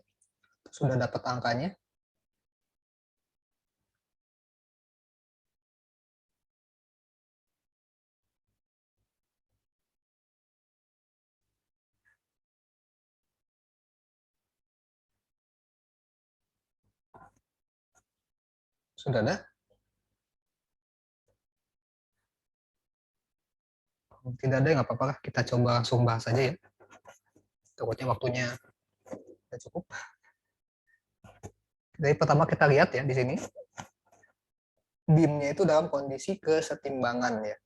Sudah dapat angkanya? Sudah ada? Tidak ada, nggak apa-apa. Kita coba langsung bahas aja ya. Takutnya waktunya tidak cukup. Jadi pertama kita lihat ya di sini. Beam-nya itu dalam kondisi kesetimbangan ya.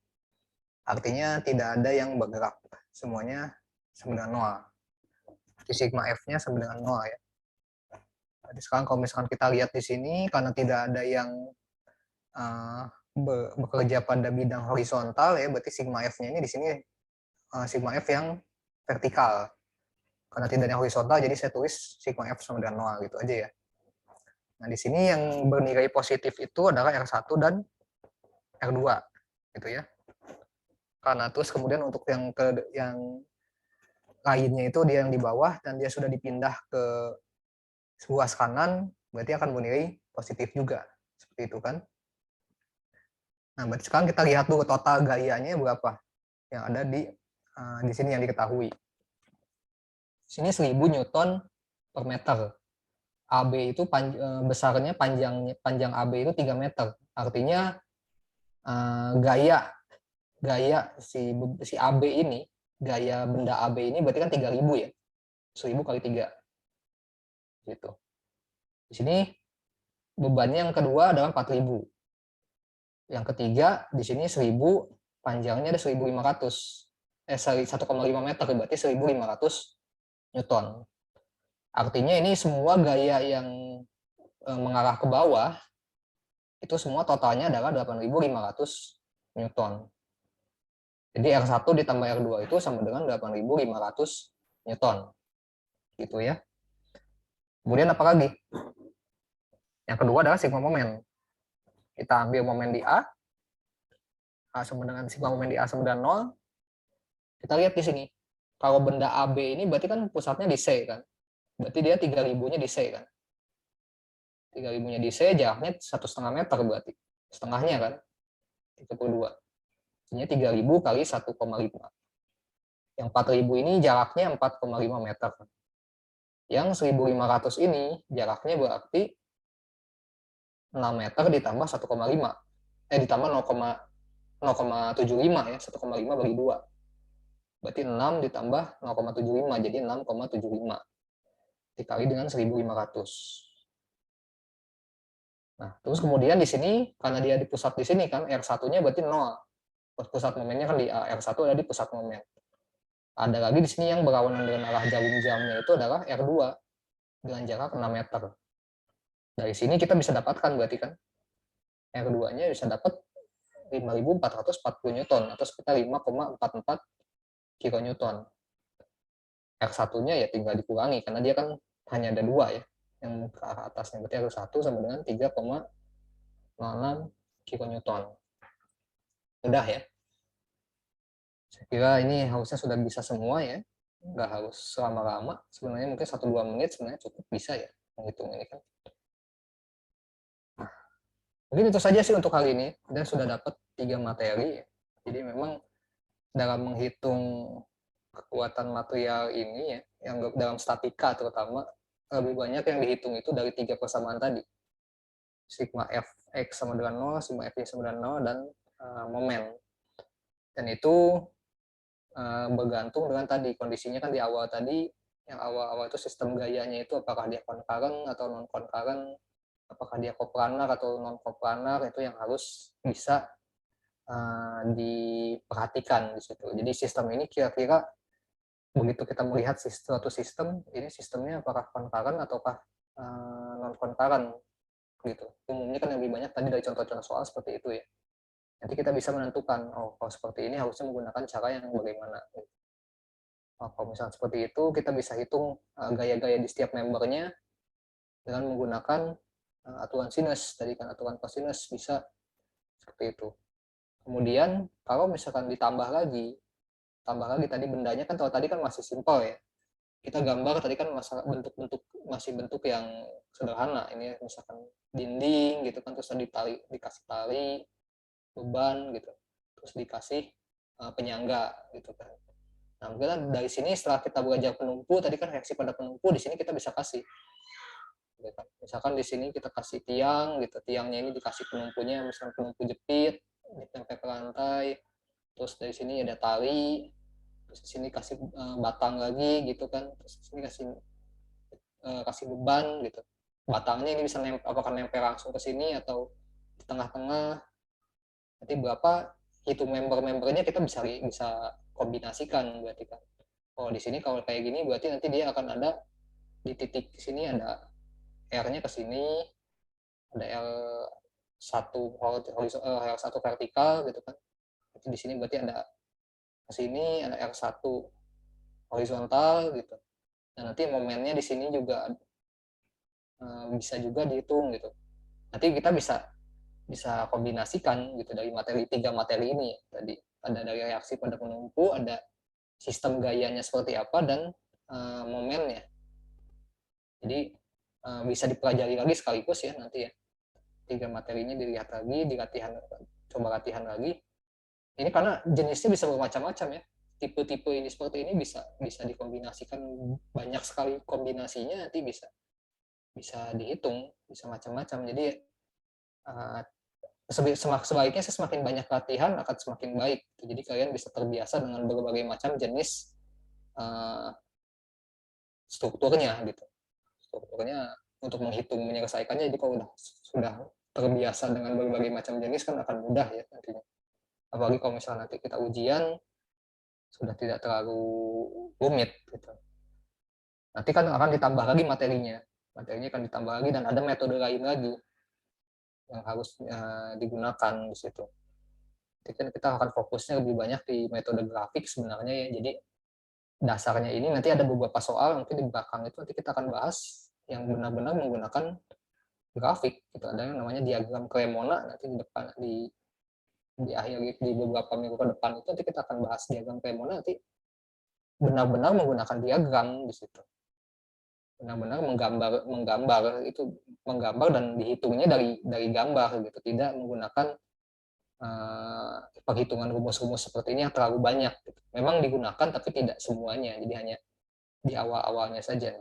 Artinya tidak ada yang bergerak. Semuanya sama dengan nol. Sigma F-nya sama dengan nol ya. Jadi sekarang kalau misalkan kita lihat di sini, karena tidak ada yang bekerja pada bidang horizontal ya, berarti sigma F-nya ini di sini sigma F yang vertikal. Karena tidak ada yang horizontal, jadi saya tulis sigma F sama dengan nol gitu aja ya. Nah, di sini yang bernilai positif itu adalah R1 dan R2 gitu ya. Karena terus kemudian untuk yang lainnya itu dia yang di bawah dan dia sudah dipindah ke ruas kanan, berarti akan bernilai positif juga. Seperti itu kan. Nah, berarti sekarang kita lihat dulu total gayanya berapa yang ada di sini yang diketahui. Sini 1000 Newton per meter. AB itu besarnya panjang AB itu 3 meter. Artinya gaya si AB ini, gaya benda AB ini berarti kan 3000 ya. 1000 kali 3. Gitu. Di sini bebannya yang kedua adalah 4.000. Yang ketiga di sini 1.000, panjangnya ada 1.500. 1,5 meter, berarti 1.500 Newton. Artinya ini semua gaya yang mengarah ke bawah itu semua totalnya adalah 8.500 Newton. Jadi R1 ditambah R2 itu sama dengan 8.500 Newton. Gitu ya. Kemudian apa lagi? Yang kedua adalah sigma momen. Kita ambil momen di A sama dengan sigma momen di A sama dengan 0. Kita lihat di sini. Kalau benda AB ini berarti kan pusatnya di C kan. Berarti dia 3.000-nya di C kan. 3.000-nya di C, jaraknya 1,5 meter berarti. Setengahnya kan. 32. Ini 3.000 kali 1,5. Yang 4.000 ini jaraknya 4,5 meter. Yang 1.500 ini jaraknya berarti 6 meter ditambah 1,5. Ditambah 0,75 ya. 1,5 bagi 2. Berarti 6 ditambah 0,75. Jadi 6,75. Dikali dengan 1.500. Nah, terus kemudian di sini, karena dia di pusat di sini kan, R1-nya berarti 0. Pusat momennya kan di A, R1 ada di pusat momen. Ada lagi di sini yang berlawanan dengan arah jarum jamnya itu adalah R2 dengan jarak 6 meter. Dari sini kita bisa dapatkan berarti kan, R2-nya bisa dapat 5.440 Newton atau sekitar 5,44 kilonewton. R1-nya ya tinggal dikurangi karena dia kan hanya ada 2 ya, yang ke arah atasnya, berarti R1 sama dengan 3,06 kilonewton. Mudah ya. Saya kira ini harusnya sudah bisa semua ya, nggak harus lama-lama. Sebenarnya mungkin 1-2 menit sebenarnya cukup bisa ya menghitung ini kan. Nah, mungkin itu saja sih untuk kali ini. Dan sudah dapat 3 materi. Jadi memang dalam menghitung kekuatan material ini ya, yang dalam statika terutama, lebih banyak yang dihitung itu dari 3 persamaan tadi. Sigma Fx sama dengan 0, sigma Fy sama dengan 0, dan momen. Dan itu bergantung dengan tadi kondisinya kan di awal tadi, yang awal-awal itu sistem gayanya itu apakah dia concurrent atau non concurrent, apakah dia coplanar atau non coplanar, itu yang harus bisa diperhatikan di situ. Jadi sistem ini kira-kira begitu kita melihat suatu sistem, ini sistemnya apakah concurrent ataukah non concurrent gitu. Umumnya kan lebih banyak tadi dari contoh-contoh soal seperti itu ya. Nanti kita bisa menentukan, oh kalau seperti ini harusnya menggunakan cara yang bagaimana. Oh, kalau misalnya seperti itu, kita bisa hitung gaya-gaya di setiap membernya dengan menggunakan aturan sinus. Tadi kan aturan kosinus bisa seperti itu. Kemudian kalau misalkan ditambah lagi tadi bendanya kan, kalau tadi kan masih simpel ya. Kita gambar tadi kan masalah bentuk-bentuk, masih bentuk yang sederhana. Ini misalkan dinding gitu kan, terus dikasih tali, beban gitu, terus dikasih penyangga gitu kan. Nah, mungkin dari sini setelah kita belajar penumpu, tadi kan reaksi pada penumpu, di sini kita bisa kasih. Misalkan di sini kita kasih tiang, gitu. Tiangnya ini dikasih penumpunya, misalkan penumpu jepit, ditempel ke lantai, terus dari sini ada tali, terus di sini kasih batang lagi, gitu kan. Terus di sini kasih beban, gitu. Batangnya ini bisa apakah nempel langsung ke sini atau di tengah-tengah. Nanti berapa hitung member-membernya kita bisa kombinasikan berarti kan. Oh di sini kalau kayak gini berarti nanti dia akan ada di titik sini ada R-nya ke sini, ada L1 L1 vertikal gitu kan. Nanti di sini berarti ada ke sini ada R1 horizontal gitu. Nah, nanti momennya di sini juga bisa juga dihitung gitu. Nanti kita bisa kombinasikan gitu dari tiga materi ini tadi. Ada dari reaksi pada penumpu, ada sistem gayanya seperti apa, dan momennya. Jadi bisa dipelajari lagi sekaligus ya nanti ya. 3 materinya dilihat lagi, coba latihan lagi. Ini karena jenisnya bisa bermacam-macam ya. Tipe-tipe ini seperti ini bisa dikombinasikan, banyak sekali kombinasinya, nanti bisa dihitung, bisa macam-macam. Jadi sebaiknya semakin banyak latihan akan semakin baik. Jadi kalian bisa terbiasa dengan berbagai macam jenis strukturnya gitu. Strukturnya untuk menghitung menyelesaikannya. Jadi kalau sudah terbiasa dengan berbagai macam jenis kan akan mudah ya nantinya. Apalagi kalau misalnya nanti kita ujian sudah tidak terlalu rumit gitu. Nanti kan akan ditambah lagi materinya akan ditambah lagi dan ada metode lain lagi yang harus digunakan di situ. Jadi kan kita akan fokusnya lebih banyak di metode grafik sebenarnya ya. Jadi dasarnya ini nanti ada beberapa soal nanti di belakang itu nanti kita akan bahas yang benar-benar menggunakan grafik gitu. Ada yang namanya diagram Cremona nanti di depan di akhir di beberapa minggu ke depan itu nanti kita akan bahas diagram Cremona nanti benar-benar menggunakan diagram di situ. Benar-benar menggambar dan dihitungnya dari gambar gitu, tidak menggunakan perhitungan rumus-rumus seperti ini yang terlalu banyak gitu. Memang digunakan tapi tidak semuanya, jadi hanya di awal-awalnya saja.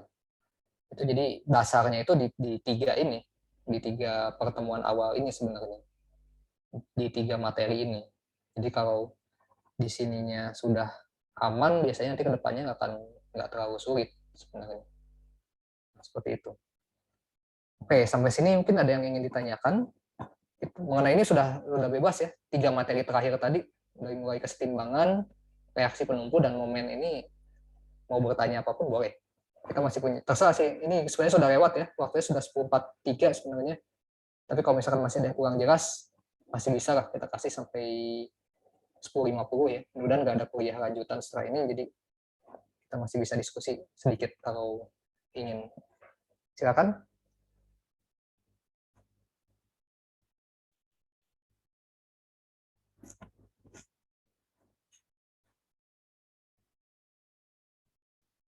Itu jadi dasarnya itu di tiga ini, di tiga pertemuan awal ini sebenarnya, di tiga materi ini. Jadi kalau di sininya sudah aman, biasanya nanti kedepannya nggak terlalu sulit sebenarnya. Seperti itu. Oke, sampai sini mungkin ada yang ingin ditanyakan. Mengenai ini sudah bebas ya. 3 materi terakhir tadi, dari mulai kesetimbangan, reaksi penumpu, dan momen ini mau bertanya apapun boleh. Kita masih punya, terserah sih, ini sebenarnya sudah lewat ya, waktunya sudah 10.43 sebenarnya. Tapi kalau misalkan masih ada yang kurang jelas, masih bisa lah kita kasih sampai 10.50 ya. Mudah-mudahan nggak ada kuliah lanjutan setelah ini, jadi kita masih bisa diskusi sedikit kalau ingin. Silakan.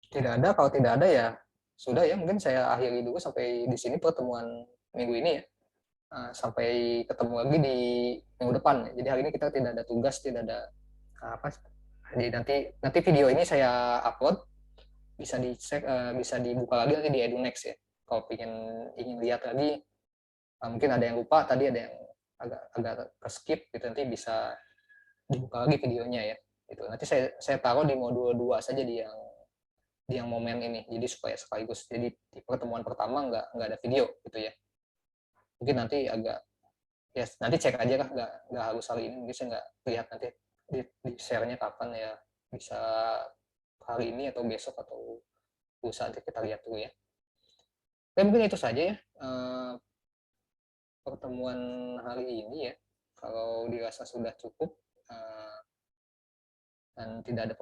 Tidak ada, kalau tidak ada ya sudah ya, mungkin saya akhiri dulu sampai di sini pertemuan minggu ini ya. Sampai ketemu lagi di minggu depan. Jadi hari ini kita tidak ada tugas, tidak ada apa. Jadi nanti video ini saya upload, bisa dicek, bisa dibuka lagi nanti di EduNext ya. Kalau ingin lihat lagi, mungkin ada yang lupa tadi, ada yang agak ke skip gitu, nanti bisa dibuka lagi videonya ya. Itu nanti saya taruh di modul 2 saja di yang momen ini, jadi supaya sekaligus jadi di pertemuan pertama nggak ada video gitu ya. Mungkin nanti agak ya nanti cek aja lah, nggak harus hari ini, mungkin saya nggak lihat nanti di share-nya kapan ya, bisa hari ini atau besok atau lusa, nanti kita lihat dulu ya. Oke, mungkin itu saja ya pertemuan hari ini ya, kalau dirasa sudah cukup dan tidak ada